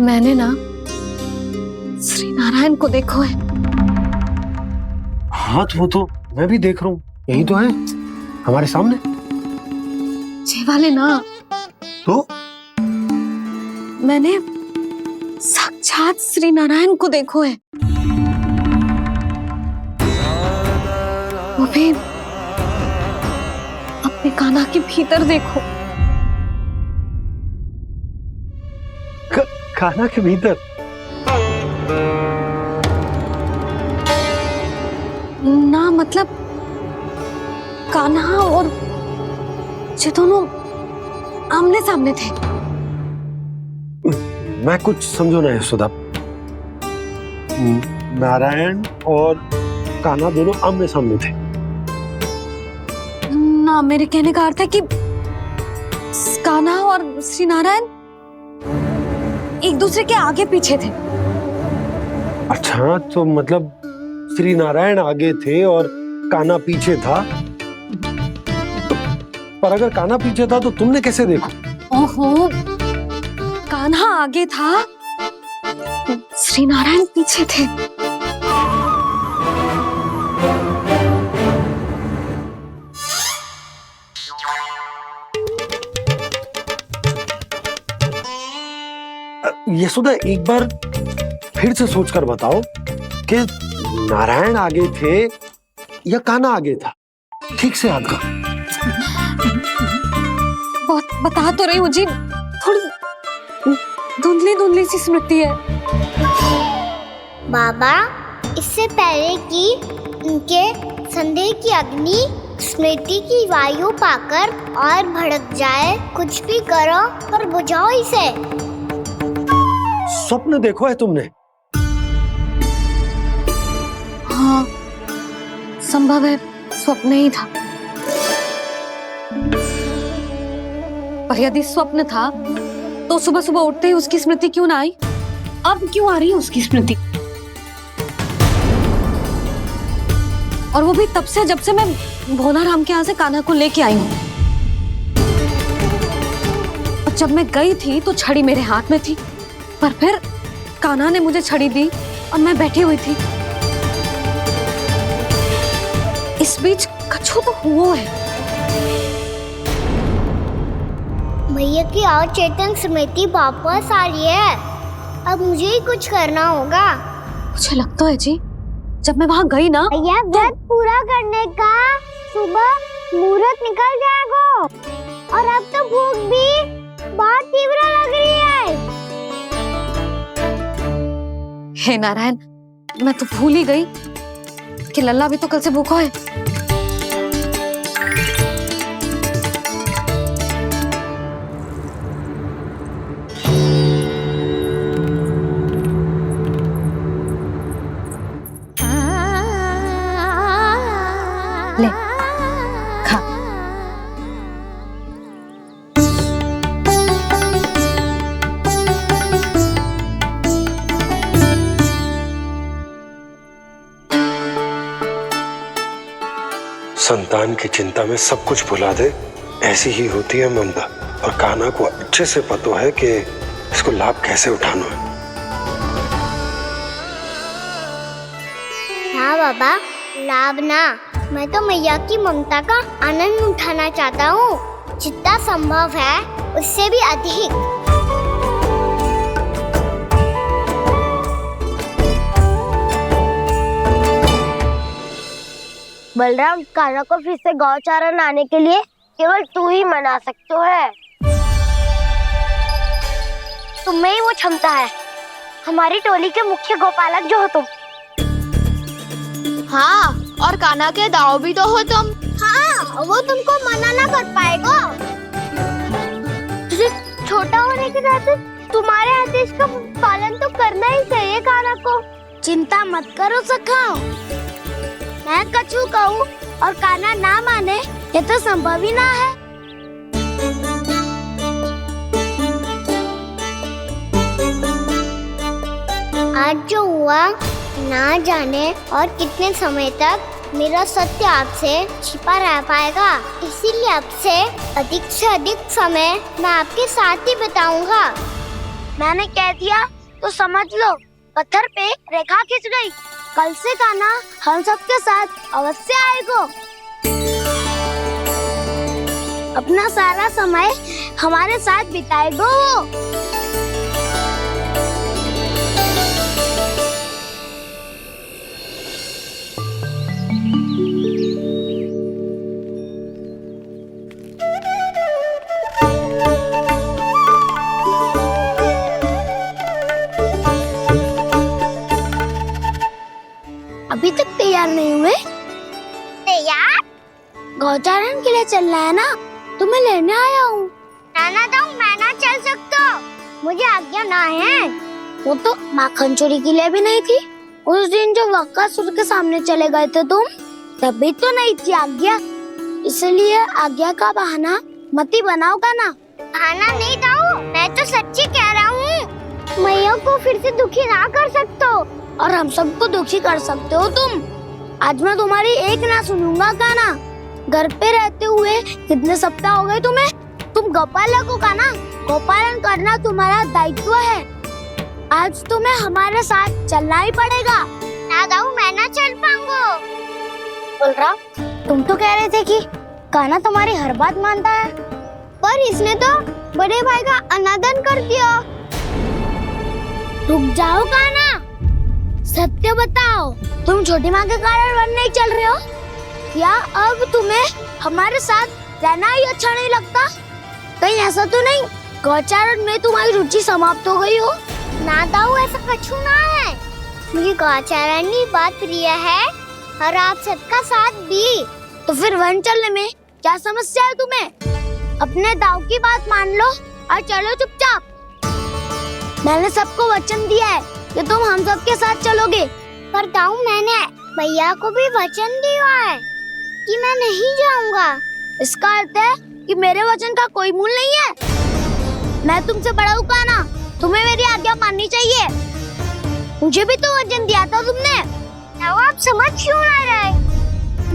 E: मैंने ना श्री नारायण को देखो है।
L: हाँ वो तो मैं भी देख रहा हूँ, यही तो है हमारे सामने।
E: ये वाले ना,
L: तो
E: मैंने साक्षात श्री नारायण को देखो है, वो भी अपने कान्हा के भीतर देखो।
L: कान्हा के भीतर?
E: ना मतलब कान्हा और ये दोनों आमने सामने थे।
L: मैं कुछ समझो ना यशोदा। नारायण और कान्हा दोनों आमने सामने थे?
E: ना, मेरे कहने का अर्थ है कि कान्हा और श्री नारायण एक दूसरे के आगे पीछे थे।
L: अच्छा, तो मतलब श्री नारायण आगे थे और कान्हा पीछे था। पर अगर कान्हा पीछे था तो तुमने कैसे देखा?
E: ओहो, कान्हा आगे था, श्री नारायण पीछे थे।
L: यशोदा एक बार फिर से सोचकर बताओ कि नारायण आगे थे या कान्हा आगे था? ठीक से याद करो।
E: बहुत बता तो रही हूँ जी, थोड़ी धुंधली धुंधली सी स्मृति है।
C: बाबा, इससे पहले कि उनके संदेह की अग्नि स्मृति की वायु पाकर और भड़क जाए, कुछ भी करो और बुझाओ इसे।
L: स्वप्न देखो है तुमने?
E: हाँ, संभव है स्वप्न ही था। पर यदि स्वप्न था तो सुबह सुबह उठते ही उसकी स्मृति क्यों ना आई? अब क्यों आ रही है उसकी स्मृति? और वो भी तब से जब से मैं भोनाराम के यहाँ से कान्हा को लेके आई हूँ। और जब मैं गई थी तो छड़ी मेरे हाथ में थी, पर फिर कान्हा ने मुझे छड़ी दी और मैं बैठी हुई थी। इस बीच कछु तो हुआ है।
C: भैया की अचेतन स्मृति वापस आ रही है। अब मुझे ही कुछ करना होगा।
E: मुझे लगता है जी, जब मैं वहाँ गई ना,
C: भैया व्रत पूरा करने का सुबह मुहूर्त निकल जाएगा और अब तो भूख भी बहुत तीव्र लग रही है।
E: हे नारायण, मैं तो भूल ही गई कि लल्ला भी तो कल से भूखा है। ले, खा।
L: संतान की चिंता में सब कुछ भुला दे, ऐसी ही होती है ममता। और कान्हा को अच्छे से पता है कि इसको लाभ कैसे उठाना है।
C: हाँ बाबा, लाभ ना, मैं तो मैया की ममता का आनंद उठाना चाहता हूँ, जितना संभव है उससे भी अधिक। बलराम, कान्हा को फिर से गौचारण आने के लिए केवल तू ही मना सकते है। तुम्हें ही वो क्षमता है, हमारी टोली के मुख्य गोपालक जो हो तुम।
P: हाँ, और कान्हा के दाव भी तो हो तुम।
C: हाँ, वो तुमको मना ना कर पाएगा। तुझे छोटा होने के नाते तुम्हारे आदेश का पालन तो करना ही चाहिए काना को। चिंता मत करो सखा, मैं कछु कहूँ और काना ना माने ये तो संभव ही ना है। आज जो हुआ ना जाने और कितने समय तक मेरा सत्य आपसे छिपा रह पाएगा, इसीलिए आपसे अधिक से अधिक समय मैं आपके साथ ही बिताऊंगा। मैंने कह दिया तो समझ लो, पत्थर पे रेखा खींच गई। कल से काना हम सबके साथ अवश्य आएगा। अपना सारा समय हमारे साथ बिताएगा वो। अभी तक तैयार नहीं हुए? तैयार? गौचारण के लिए चलना है ना, तुम्हें लेने आया हूँ। नाना तो मैं ना चल सकता, मुझे आज्ञा ना है। वो तो माखन चोरी के लिए भी नहीं थी। उस दिन जो वक्कासुर के सामने चले गए थे तुम, तभी तो नहीं थी आज्ञा। इसलिए आज्ञा का बहाना मत ही बनाओ ना। बहाना नहीं दाऊ, मैं तो सच्ची कह रहा हूँ। मैया को फिर से दुखी ना कर सकते हो और हम सबको दुखी कर सकते हो तुम। आज मैं तुम्हारी एक ना सुनूंगा काना। घर पे रहते हुए कितने सप्ताह हो गए तुम्हें? तुम गोपालक हो काना, गोपालन करना तुम्हारा दायित्व है। आज तुम्हें हमारे साथ चलना ही पड़ेगा। ना दाऊ, मैं ना चल पाऊंगा। बोल रहा, तुम तो कह रहे थे कि काना तुम्हारी हर बात मानता है, पर इसने तो बड़े भाई का अनादर कर दिया। रुक जाओ काना, सत्य बताओ, तुम छोटी माँ के कारण वन नहीं चल रहे हो? या अब तुम्हें हमारे साथ रहना ही अच्छा नहीं लगता? कहीं ऐसा तो नहीं गौचारण में तुम्हारी रुचि समाप्त हो गई हो? ना दाऊ, ऐसा कछु ना है। मुझे गौचारण की बात प्रिय है और आप सबका साथ भी। तो फिर वन चलने में क्या समस्या है तुम्हें? अपने दाऊ की बात मान लो और चलो चुपचाप। मैंने सबको वचन दिया है कि तुम हम सबके साथ चलोगे। पर दाऊ, मैंने भैया को भी वचन दिया है कि मैं नहीं जाऊंगा। इसका अर्थ है कि मेरे वचन का कोई मूल नहीं है। मैं तुमसे बड़ा हूँ काना, तुम्हें मेरी आज्ञा माननी चाहिए। मुझे भी तो वचन दिया था तुमने। दाऊ, आप समझ क्यों ना रहे?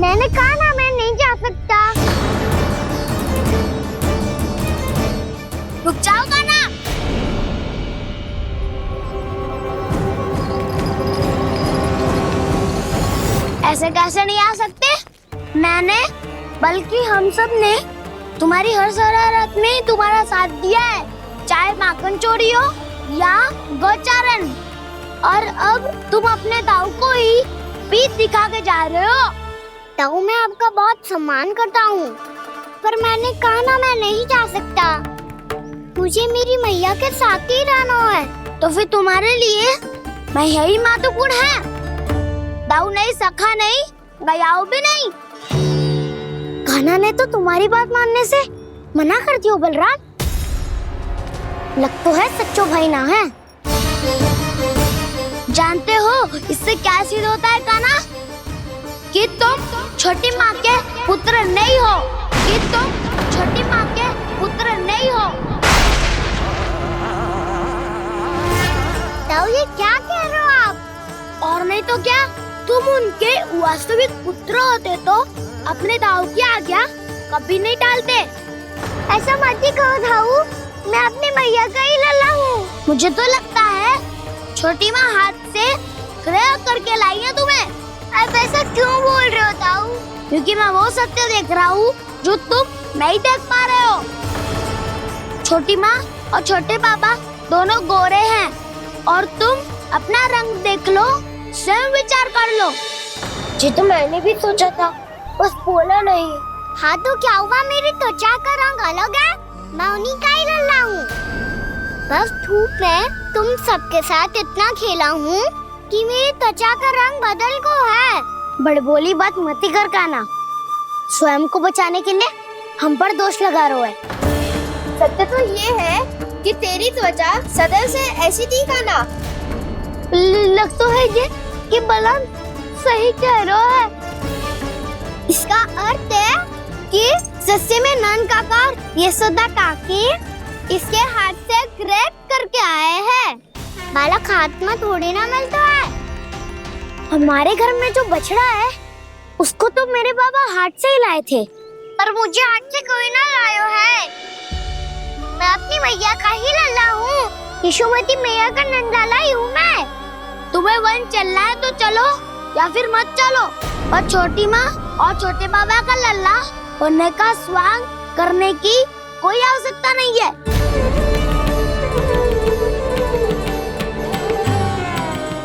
C: मैंने कहा ना मैं नहीं जा सकता। रुक जाओ काना। ऐसे कैसे नहीं आ सकते? मैंने बल्कि हम सब ने तुम्हारी हर शरारत में तुम्हारा साथ दिया है, चाहे माखन चोरी हो या गौचारण। और अब तुम अपने दाऊ को ही पीठ दिखा के जा रहे हो। दाऊ, मैं आपका बहुत सम्मान करता हूँ, पर मैंने कहा ना मैं नहीं जा सकता। मुझे मेरी मैया के साथ ही रहना है। तो फिर तुम्हारे लिए मैं यही महत्वपूर्ण है। दाऊ नहीं, सखा नहीं, गयाऊ भी नहीं। कान्हा ने तो तुम्हारी बात मानने से मना कर दिया बलराम। लग तो है सच्चो भाई ना है। जानते हो इससे क्या सिद्ध होता है कान्हा? कि तुम छोटी माँ के पुत्र नहीं हो, कि तुम छोटी माँ के पुत्र नहीं हो। दाऊ, ये क्या कह रहे हो आप? और नहीं तो क्या, तुम उनके वास्तविक पुत्र होते तो अपने दाऊ की आज्ञा कभी नहीं टालते। ऐसा मत ही कहो दाऊ, मैं अपनी मैया का ही लल्ला हूँ। मुझे तो लगता है छोटी माँ हाथ से ग्रह करके लाई है तुम्हें। अब ऐसा क्यों बोल रहे हो दाऊ? क्योंकि मैं वो सत्य देख रहा हूँ जो तुम नहीं देख पा रहे हो। छोटी माँ और छोटे पापा दोनों गोरे हैं और तुम अपना रंग देख लो, स्वयं विचार कर लो। जी तो मैंने भी सोचा था, बस बोला नहीं। हाँ तो क्या हुआ, मेरी त्वचा का रंग अलग है, मैं उन्हीं का ही लल्ला हूँ। बस धूप में तुम सबके साथ इतना खेला हूँ कि मेरी त्वचा का रंग बदल को है। बड़बोली बात मत ही कर कान्हा, स्वयं को बचाने के लिए हम पर दोष लगा रहे हो। सत्य तो ये है
P: कि तेरी त्वचा सदैव से ऐसी थी काना?
C: लग तो है ये कि बलम सही कह रहा है। इसका अर्थ है कि सस्ते में नन काका यशोदा काकी इसके हाथ से ग्रेप करके आए हैं। बालक हाथ में थोड़ी ना मिलता है। हमारे घर में जो बछड़ा है उसको तो मेरे बाबा हाथ से ही लाए थे, पर मुझे हाथ से कोई ना लायो है। मैं अपनी मैया का ही लल्ला हूँ, यशोमती मैया का नंदाला ही हूँ मैं। तुम्हें वन चलना है तो चलो या फिर मत चलो, और छोटी माँ और छोटे बाबा का लल्ला होने का स्वांग करने की कोई आवश्यकता नहीं है।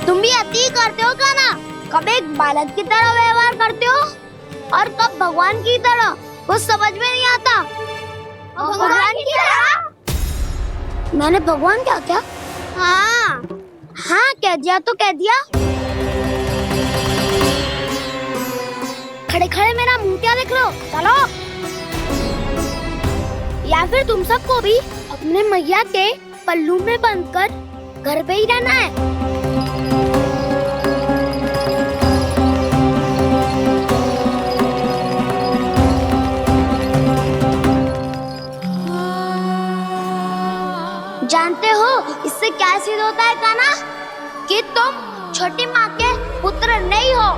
C: तुम भी अति करते हो का ना? कब एक बालक की तरह व्यवहार करते हो और कब भगवान की तरह, कुछ समझ में नहीं आता। भगवान की तरह? मैंने भगवान क्या क्या? हाँ हाँ कह दिया तो कह दिया। खड़े खड़े मेरा मुंह क्या देख लो, चलो। या फिर तुम सबको भी अपने मैया के पल्लू में बंधकर घर पे ही रहना है। जानते हो इससे क्या सिद्ध होता है काना? कि तुम छोटी माँ के पुत्र नहीं हो,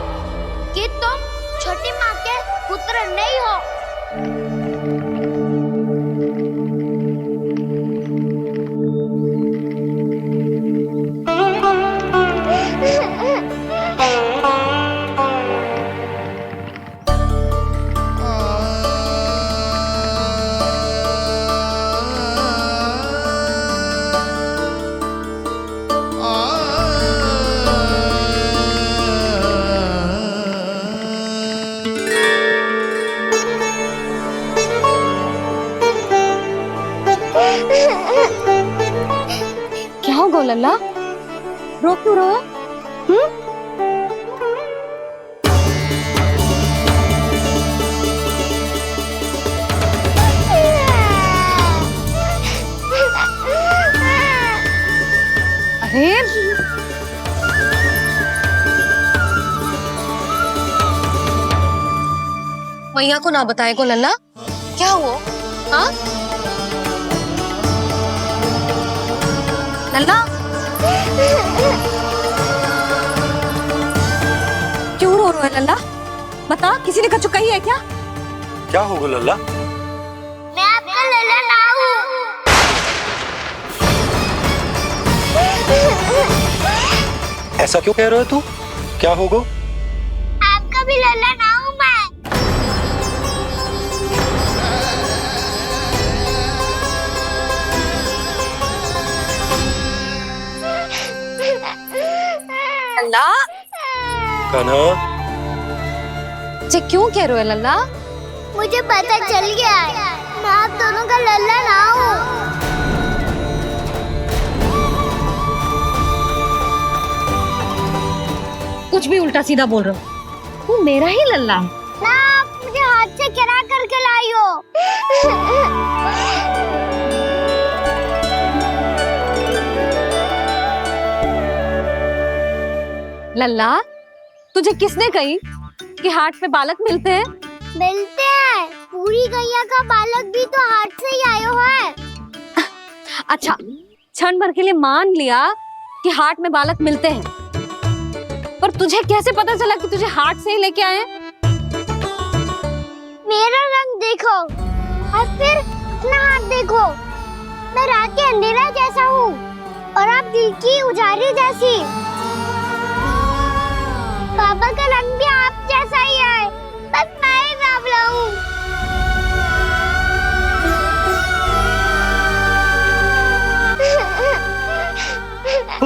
C: कि तुम छोटी माँ के पुत्र नहीं हो।
E: क्या हो गो लल्ला, रो क्यों रहो? अरे मैया को ना बताए को लल्ला, क्या हुआ? हाँ लल्ला, क्यों रो रहा है लल्ला? बता, किसी ने कछु कही है क्या?
L: क्या होगा लल्ला?
C: मैं आपका लल्ला ना हूँ।
L: ऐसा क्यों कह रहे हो तू? क्या होगा?
C: आपका भी लल्ला ना हूँ मैं।
E: लल्ला,
L: कान्हा,
E: जे क्यों कह रहे हो लल्ला?
C: मुझे पता चल गया है, मैं आप दोनों का लल्ला ना हूँ।
E: कुछ भी उल्टा सीधा बोल रहे हो, तू मेरा ही लल्ला है
C: ना। आप मुझे हाथ से गिरा करके लाई हो।
E: लल्ला, तुझे किसने कही कि हाट में बालक मिलते हैं?
C: मिलते हैं, पूरी गैया का बालक भी तो हाट से ही आयो है।
E: अच्छा, क्षण भर के लिए मान लिया कि हाट में बालक मिलते हैं, पर तुझे कैसे पता चला कि तुझे हाट से ही लेके आए?
C: मेरा रंग देखो और फिर अपना हाथ देखो। मैं रात के अंधेरा जैसा हूँ और आप दिल की उजाली जैसी। बाबा का रंग भी आप जैसा ही है, बस मैं ही बावला हूँ।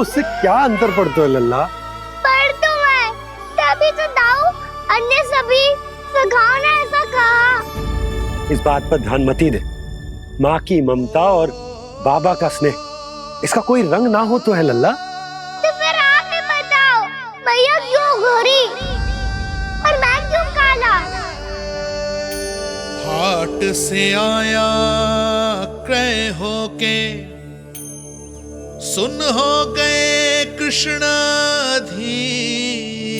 L: उससे क्या अंतर पड़ता है लल्ला?
C: पर तो मैं तभी तो दाऊ अन्य सभी सखाओ ने ऐसा कहा।
L: इस बात पर ध्यान मत ही दे। माँ की ममता और बाबा का स्नेह, इसका कोई रंग ना हो तो है लल्ला?
C: तो फिर आप ही बताओ, भैया क्यों गोरी और मैं क्यों काला?
Q: हाट से आया क्रय होके सुन हो गए कृष्ण धीर,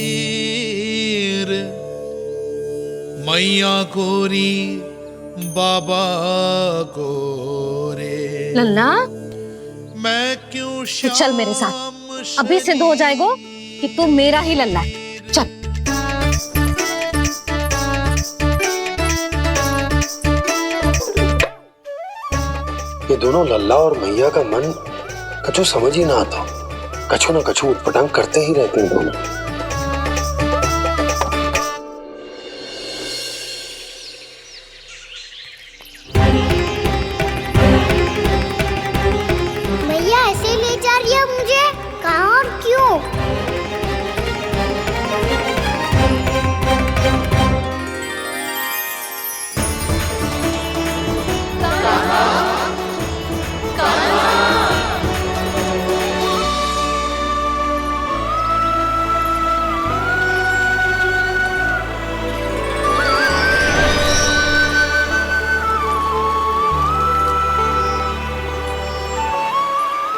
Q: मैया गोरी बाबा गोरे।
E: लल्ला
Q: मैं क्यों
E: तू चल मेरे साथ, अभी सिद्ध हो जाएगा कि तू मेरा ही लल्ला है। चल।
L: ये दोनों लल्ला और मैया का मन कछु समझ ही ना आता, कछु ना कछु उटपटांग करते ही रहते हैं दोनों।
C: मैया ऐसे ले जा रही है मुझे, कहाँ और क्यों?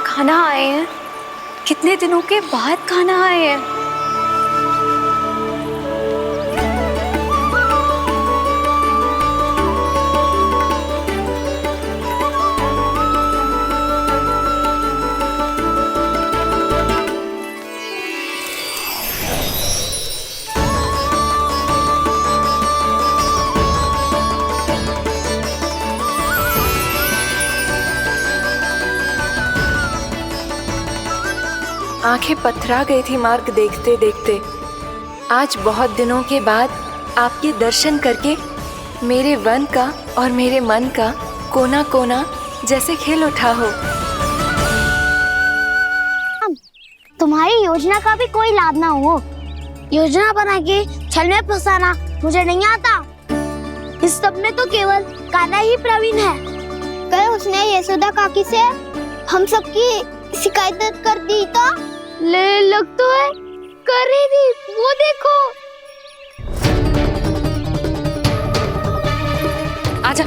E: खाना आए हैं, कितने दिनों के बाद खाना आए हैं।
B: आंखें पथरा गई थी मार्ग देखते देखते। आज बहुत दिनों के बाद आपके दर्शन करके मेरे वन का और मेरे मन का कोना कोना जैसे खिल उठा हो।
C: तुम्हारी योजना का भी कोई लाभ ना हो। योजना बना के छल में फंसाना मुझे नहीं आता। इस सब में तो केवल कान्हा ही प्रवीण है। कल उसने यशोदा काकी से हम सबकी शिकायत कर दी तो लग तो है कर ही दी, वो देखो।
E: आजा।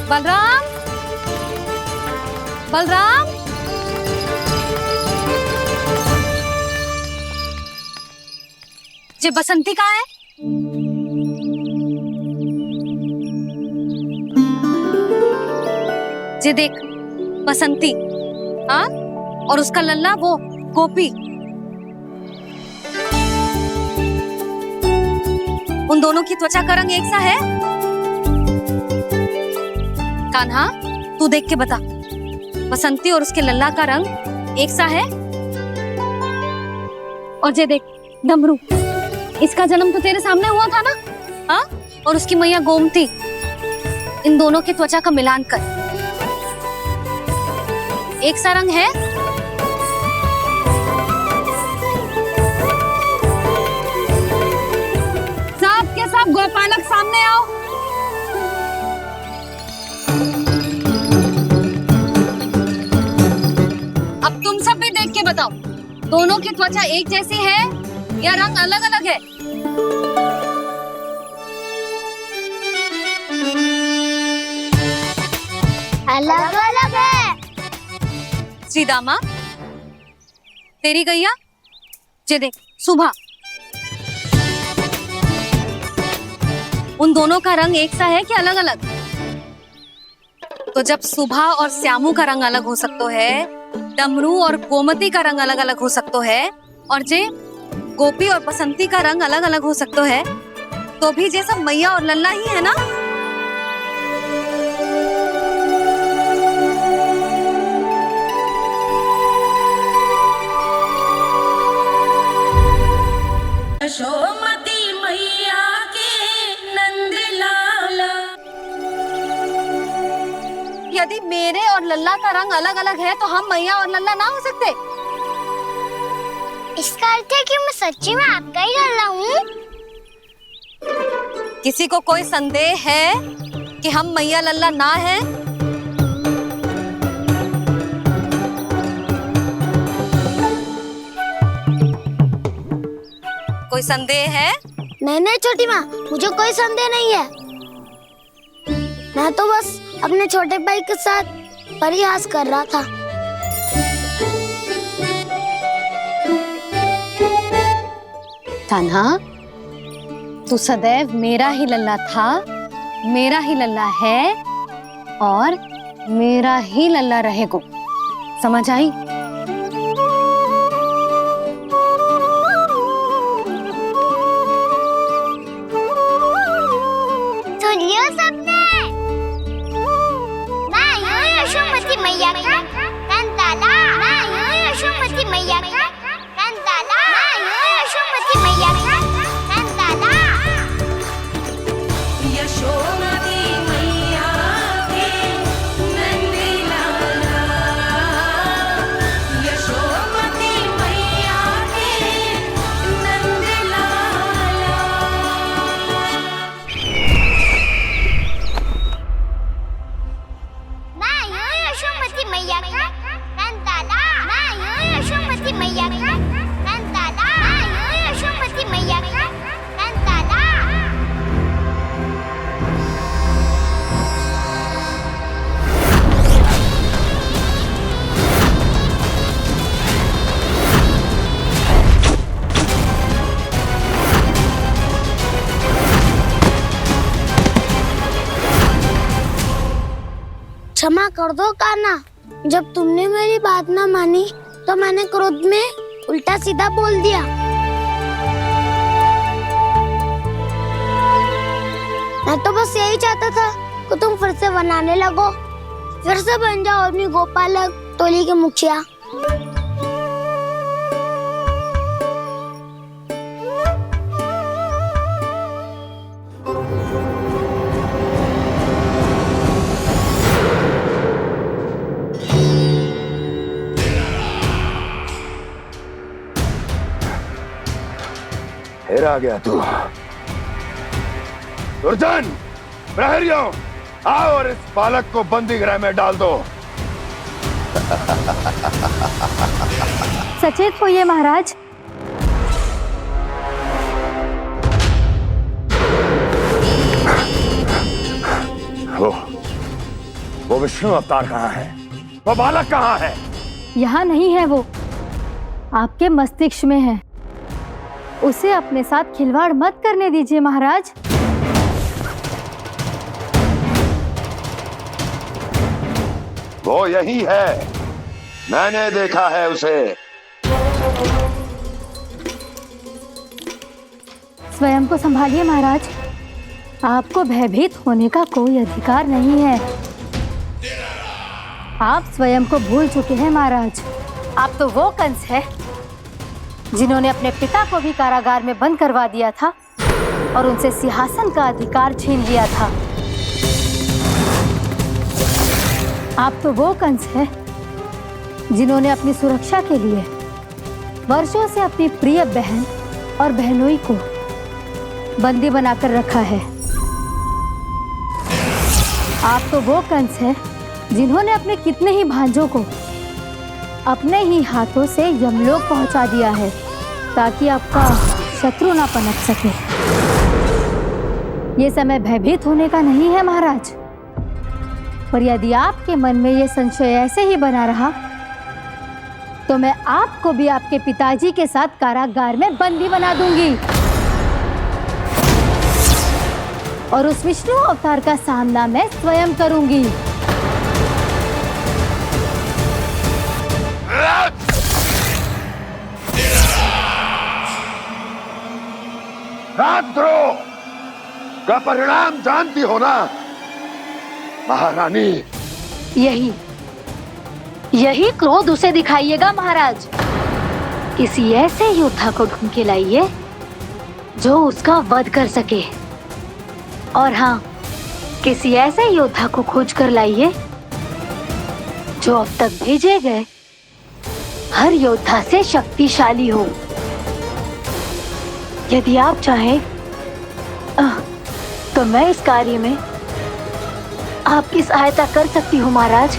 E: बलराम, बलराम, ये बसंती कहाँ है? ये देख बसंती, हाँ, और उसका लल्ला वो गोपी। उन दोनों की त्वचा का रंग एक सा है? कान्हा, तू देख के बता, बसंती और उसके लल्ला का रंग एक सा है? और ये देख डमरू, इसका जन्म तो तेरे सामने हुआ था ना, हाँ? और उसकी मैया गोमती, इन दोनों की त्वचा का मिलान कर, एक सा रंग है? सब के सब गोपालक सामने आओ। अब तुम सब भी देख के बताओ, दोनों की त्वचा एक जैसी है या रंग अलग अलग है?
C: अलग अलग है।
E: श्रीदामा, तेरी गैया, ये देख सुभा, उन दोनों का रंग एक सा है कि अलग अलग? तो जब सुभा और श्यामू का रंग अलग हो सकता है, डमरू और गोमती का रंग अलग अलग हो सकता है, और जे गोपी और बसंती का रंग अलग अलग हो सकता है, तो भी जे सब मैया और लल्ला ही है ना?
O: यशोमती मैया के नंद लाला।
E: यदि मेरे और लल्ला का रंग अलग अलग है तो हम मैया और लल्ला ना हो सकते?
C: इसका अर्थ है कि मैं सच्ची में आपका ही लल्ला हूँ।
E: किसी को कोई संदेह है कि हम मैया लल्ला ना हैं? कोई संदेह है?
C: नहीं छोटी माँ, मुझे कोई संदेह नहीं है। मैं तो बस अपने छोटे भाई के साथ परिहास कर रहा था।
E: कान्हा, तू सदैव मेरा ही लल्ला था, मेरा ही लल्ला है और मेरा ही लल्ला रहेगा। समझ आई?
C: सुन लियो सबने, मैं हूँ यशोमती मैया का कंताला, मैं हूँ यशोमती मैया का कंताला, मैं हूँ यशोमती मैया का कंताला।
O: यशोमती मैया के नंद लाला, यशोमती मैया के नंद लाला।
C: मैं हूँ यशोमती मैया का कंताला, मैं हूँ यशोमती मैया का कंताला, मैं हूँ यशोमती मैया का कंताला। क्षमा कर दो कान्हा, जब तुमने मेरी बात ना मानी तो मैंने क्रोध में उल्टा सीधा बोल दिया। मैं तो बस यही चाहता था कि तुम फिर से बनाने लगो, फिर से बन जाओ अपनी गोपालक टोली के मुखिया।
R: फिर आ गया तू। दुर्जन, प्रहरियों, आओ और इस बालक को बंदी गृह में डाल दो।
S: सचेत होइए महाराज।
R: वो विष्णु अवतार कहाँ है? वो बालक कहाँ है?
S: यहाँ नहीं है वो, आपके मस्तिष्क में है। उसे अपने साथ खिलवाड़ मत करने दीजिए महाराज।
R: वो यही है, मैंने देखा है उसे।
S: स्वयं को संभालिए महाराज, आपको भयभीत होने का कोई अधिकार नहीं है। आप स्वयं को भूल चुके हैं महाराज। आप तो वो कंस है जिन्होंने अपने पिता को भी कारागार में बंद करवा दिया था और उनसे सिंहासन का अधिकार छीन लिया था। आप तो वो कंस है जिन्होंने अपनी सुरक्षा के लिए वर्षों से अपनी प्रिय बहन और बहनोई को बंदी बनाकर रखा है। आप तो वो कंस है जिन्होंने अपने कितने ही भांजों को अपने ही हाथों से यमलोक पहुंचा दिया है ताकि आपका शत्रु ना पनप सके। ये समय भयभीत होने का नहीं है महाराज, पर यदि आपके मन में ये संशय ऐसे ही बना रहा तो मैं आपको भी आपके पिताजी के साथ कारागार में बंदी बना दूंगी और उस विष्णु अवतार का सामना मैं स्वयं करूंगी।
R: राजद्रोह का परिणाम जानती हो ना महारानी?
S: यही क्रोध उसे दिखाइएगा महाराज। किसी ऐसे योद्धा को ढूंढ के लाइए जो उसका वध कर सके, और हाँ, किसी ऐसे योद्धा को खोज कर लाइए जो अब तक भेजे गए हर योद्धा से शक्तिशाली हो। यदि आप चाहें तो मैं इस कार्य में आपकी सहायता कर सकती हूँ महाराज।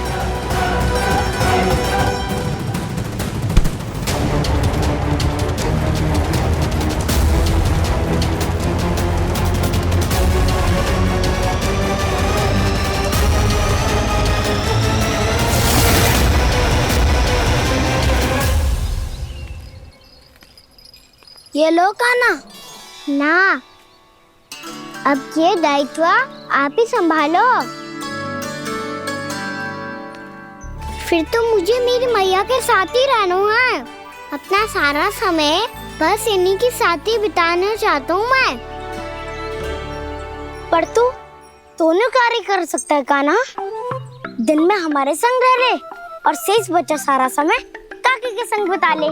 C: ये लो कान्हा। ना, अब ये दायित्व आप ही संभालो। फिर तो मुझे मेरी मैया के साथ ही रहना है। अपना सारा समय बस इन्हीं के साथ ही बिताना चाहता हूँ मैं। पर तू दोनों कार्य कर सकता है कान्हा। दिन में हमारे संग रह ले और शेष बचा सारा समय काकी के संग बिता ले।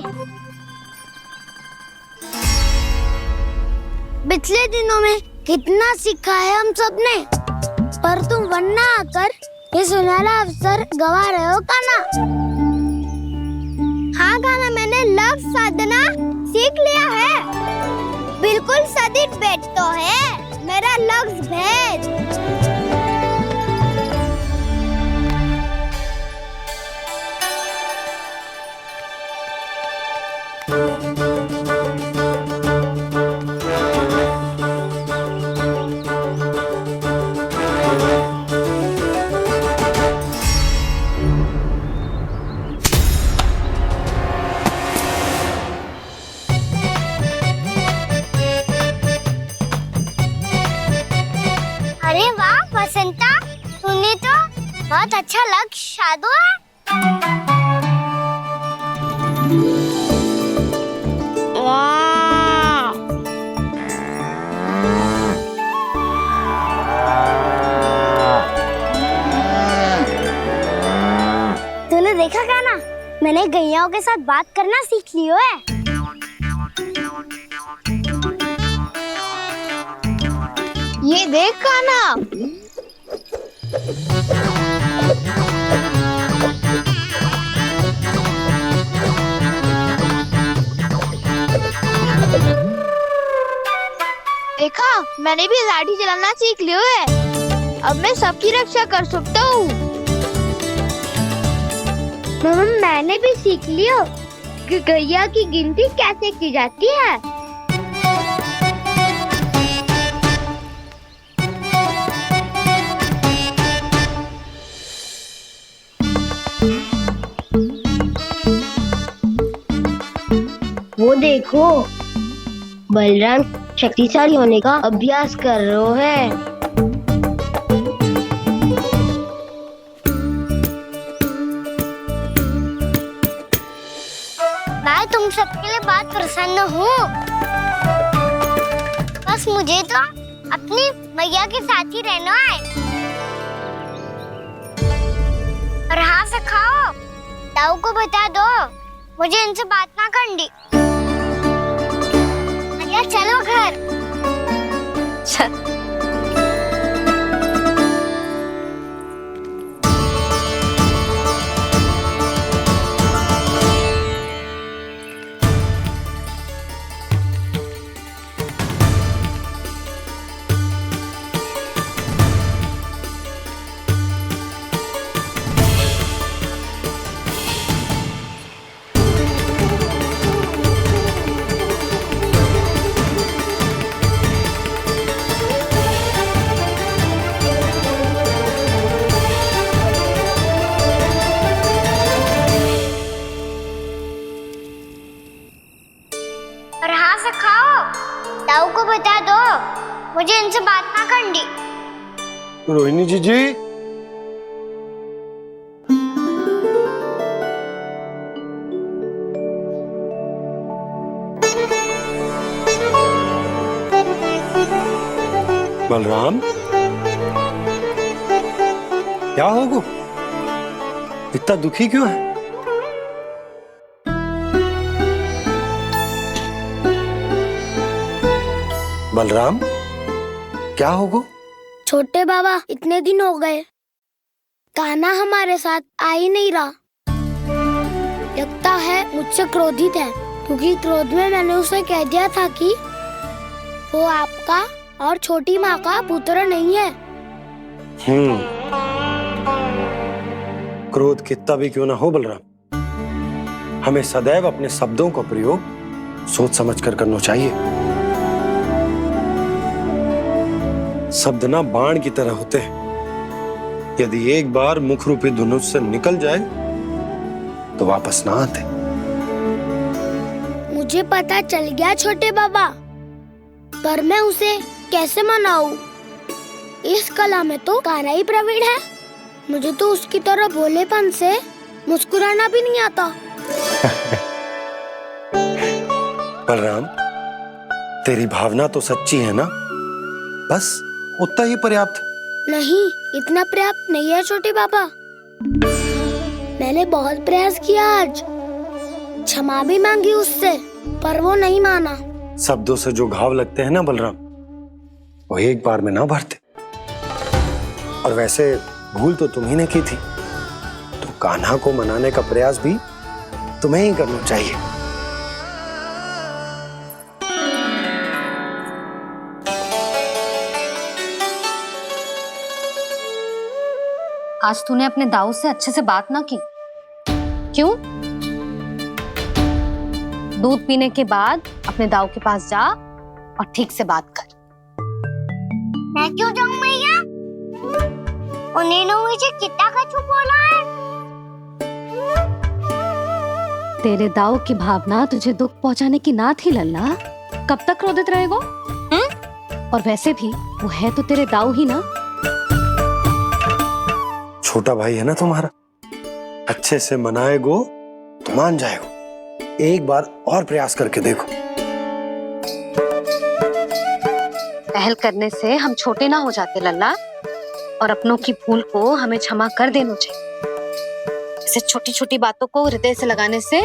C: पिछले दिनों में कितना सीखा है हम सबने, पर तुम वरना आकर ये सुनहरा अवसर गवा रहे हो कान्हा। हाँ कान्हा, मैंने लक्ष्य साधना सीख लिया है। बिल्कुल सदित भेद तो है मेरा लक्ष्य भेद। अरे वाह बसंता, तूने तो बहुत अच्छा लक्ष्य साधा है। वाह, तूने देखा कान्हा, मैंने गैयाओं के साथ बात करना सीख लियो है। ये देख कान्हा,
P: देखा, मैंने भी लाठी चलाना सीख लियो है। अब मैं सबकी रक्षा कर सकता हूँ।
C: मैंने भी सीख लियो कि गैया की गिनती कैसे की जाती है।
N: वो देखो, बलराम शक्तिशाली होने का अभ्यास कर रहे हैं।
C: मैं तुम सबके लिए बहुत प्रसन्न हूँ। बस मुझे तो अपनी मैया के साथ ही रहना है। और हाँ से खाओ, ताऊ को बता दो मुझे इनसे बात ना करनी। मैया चलो घर।
E: चल।
C: और हाँ से खाओ, ताऊ को बता दो मुझे इनसे बात ना करनी।
L: रोहिणी जी बलराम, क्या होगा? इतना दुखी क्यों है? बलराम, क्या होगा?
C: छोटे बाबा, इतने दिन हो गए कान्हा हमारे साथ आ ही नहीं रहा। लगता है मुझसे क्रोधित है, क्योंकि क्रोध में मैंने उसे कह दिया था कि
N: वो आपका और छोटी माँ का पुत्र नहीं है।
L: क्रोध कितना भी क्यों ना हो बलराम, हमें सदैव अपने शब्दों का प्रयोग सोच समझ कर करना चाहिए। शब्द ना बाण की तरह होते हैं, यदि एक बार मुख रूपी धनुष से निकल जाए तो वापस ना आते।
N: मुझे पता चल गया छोटे बाबा, पर मैं उसे कैसे मनाऊं? इस कला में तो कान्हा ही प्रवीण है। मुझे तो उसकी तरह भोलेपन से मुस्कुराना भी नहीं आता।
L: बलराम, तेरी भावना तो सच्ची है ना, बस उतना ही पर्याप्त।
N: नहीं, इतना पर्याप्त नहीं है छोटे बाबा। मैंने बहुत प्रयास किया, आज क्षमा भी मांगी उससे, पर वो नहीं माना।
L: शब्दों से जो घाव लगते हैं ना बलराम, वो एक बार में ना भरते। और वैसे भूल तो तुम्ही ने की थी, तो कान्हा को मनाने का प्रयास भी तुम्हें ही करना चाहिए।
E: आज तूने अपने दाऊ से अच्छे से बात ना की, क्यों? दूध पीने के बाद अपने दाऊ के पास जा और ठीक से बात कर।
C: मैं क्यों जाऊं भैया? उन्होंने मुझे कितना कछु बोला है।
S: तेरे दाऊ की भावना तुझे दुख पहुंचाने की ना थी लल्ला। कब तक क्रोधित रहेगो? और वैसे भी वो है तो तेरे दाऊ ही ना।
L: छोटा भाई है ना तुम्हारा, अच्छे से मनाएगो तो मान जाएगो। एक बार और प्रयास करके देखो।
E: पहल करने से हम छोटे ना हो जाते लल्ला, और अपनों की भूल को हमें क्षमा कर देना चाहिए। ऐसे छोटी छोटी बातों को हृदय से लगाने से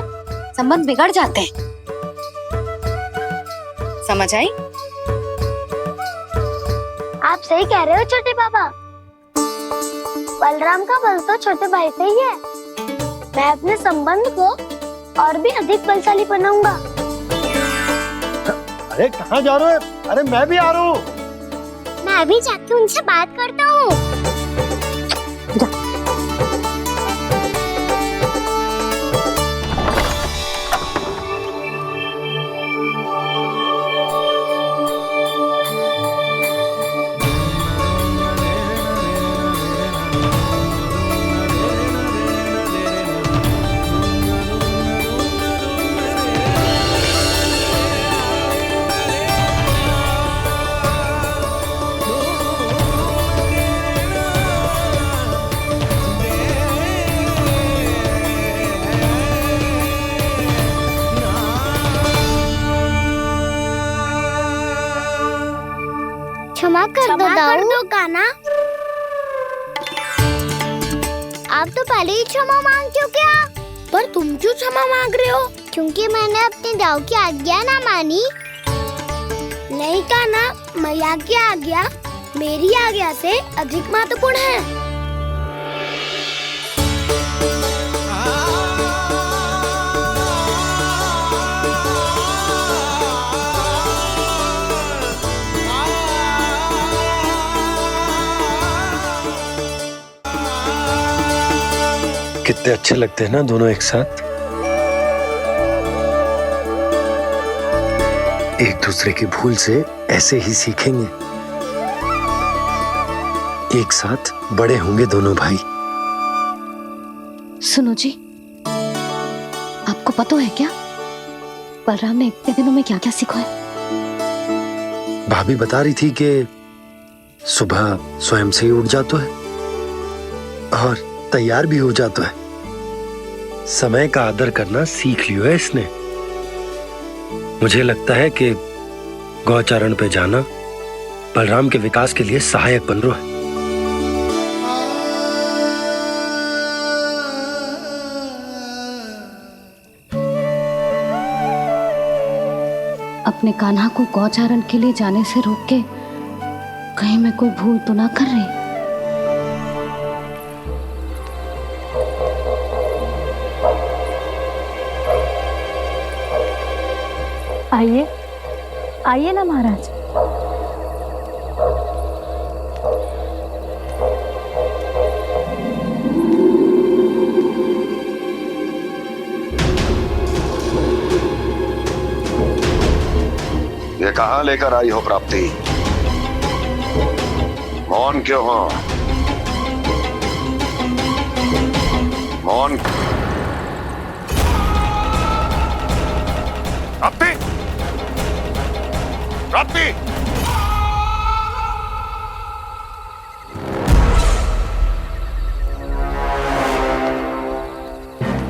E: संबंध बिगड़ जाते हैं। समझ आई?
N: आप सही कह रहे हो छोटे बाबा। बलराम का बल तो छोटे भाई से ही है। मैं अपने संबंध को और भी अधिक बलशाली बनाऊंगा।
L: अरे कहाँ जा रहे हो? अरे मैं भी आ रहा हूँ।
C: मैं अभी जाके उनसे बात करता हूँ। क्षमा कर दो कान्हा। आप तो पहले ही क्षमा मांगते हो क्या? पर तुम क्यों क्षमा मांग रहे हो? क्योंकि मैंने अपने दाऊ की आज्ञा ना मानी। नहीं कान्हा, मैया की आज्ञा मेरी आज्ञा से अधिक महत्वपूर्ण है।
L: कितने अच्छे लगते हैं ना दोनों एक साथ। एक दूसरे की भूल से ऐसे ही सीखेंगे। एक साथ बड़े होंगे दोनों भाई।
S: सुनो जी, आपको पता है क्या बलराम ने इतने दिनों में क्या क्या सीखा है?
L: भाभी बता रही थी कि सुबह स्वयं से ही उठ जाता है और तैयार भी हो जाता है। समय का आदर करना सीख लियो है इसने। मुझे लगता है कि गौचारण पे जाना बलराम के विकास के लिए सहायक बन रहा है।
S: अपने कान्हा को गौचारण के लिए जाने से रोक के कहीं मैं कोई भूल तो ना कर रही?
T: आइए आइए ना महाराज।
R: कहां लेकर आई हो प्राप्ति? मौन क्यों हो? मौन। प्राप्ति, प्राप्ति,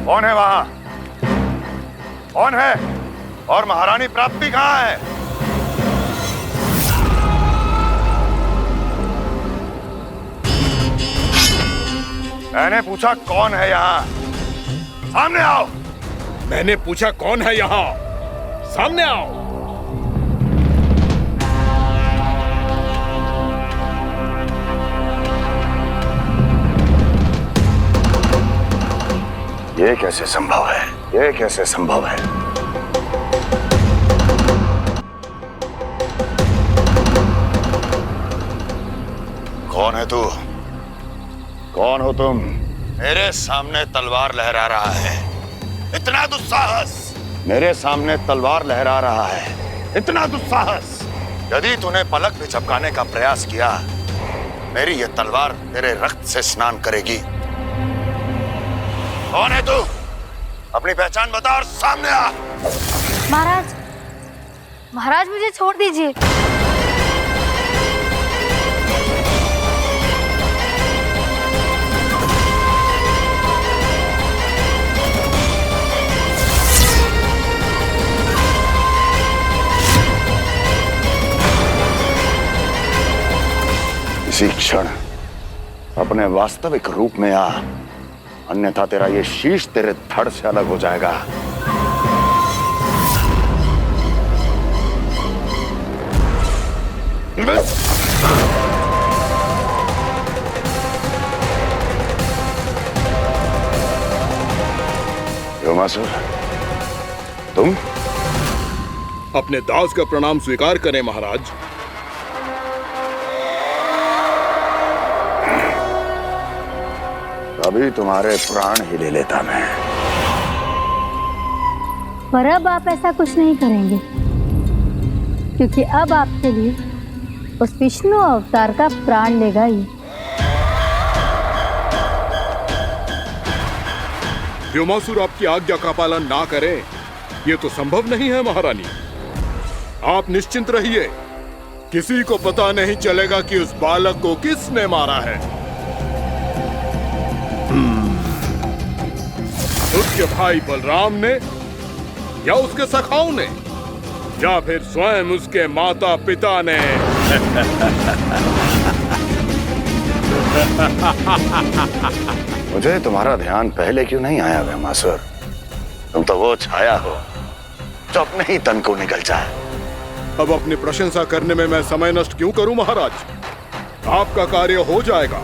R: कौन है वहां? कौन है? और महारानी प्राप्ति कहां है? मैंने पूछा कौन है यहाँ? सामने आओ।
G: मैंने पूछा कौन है यहाँ? सामने आओ।
R: ये कैसे संभव है? ये कैसे संभव है? कौन है तू? कौन हो तुम? मेरे सामने तलवार लहरा रहा है। इतना दुस्साहस! मेरे सामने तलवार लहरा रहा है। इतना दुस्साहस! यदि तूने पलक भी झपकाने का प्रयास किया, मेरी ये तलवार तेरे रक्त से स्नान करेगी। कौन है तू? अपनी पहचान बता और सामने आ।
S: महाराज, महाराज मुझे छोड़ दीजिए।
R: इसी क्षण अपने वास्तविक रूप में आ, अन्यथा तेरा ये शीश तेरे धड़ से अलग हो जाएगा। योमासुर, तुम?
G: अपने दास का प्रणाम स्वीकार करें महाराज।
R: अभी तुम्हारे प्राण ही ले लेता मैं।
S: पर अब आप ऐसा कुछ नहीं करेंगे, क्योंकि अब आपके लिए उस विष्णु अवतार का प्राण लेगा ही।
G: व्योमासुर आपकी आज्ञा का पालन ना करे, ये तो संभव नहीं है महारानी। आप निश्चिंत रहिए, किसी को पता नहीं चलेगा कि उस बालक को किसने मारा है। उसके भाई बलराम ने, या उसके सखाओं ने, या फिर स्वयं उसके माता पिता ने।
R: मुझे तुम्हारा ध्यान पहले क्यों नहीं आया व्योमासुर? तुम तो वो छाया हो जो अपने ही तन को निगल जाए।
G: अब अपनी प्रशंसा करने में मैं समय नष्ट क्यों करूं महाराज? आपका कार्य हो जाएगा।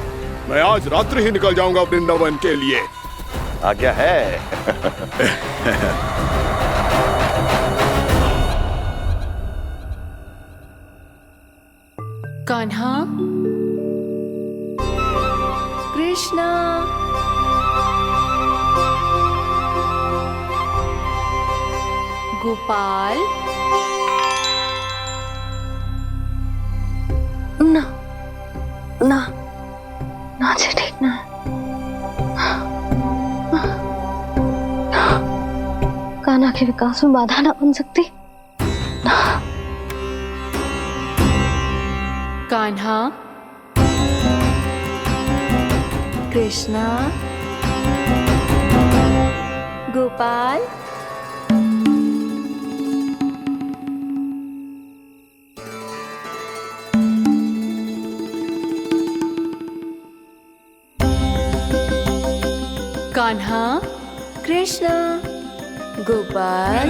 G: मैं आज रात्रि ही निकल जाऊंगा वृंदावन के लिए।
R: आज्ञा है।
B: कान्हा, कृष्णा, गोपाल।
S: ना ना ना, जी ठीक ना। कान्हा के विकास में बाधा ना बन सकती।
B: कान्हा, कृष्णा, गोपाल। कान्हा, कृष्णा, गोपाल।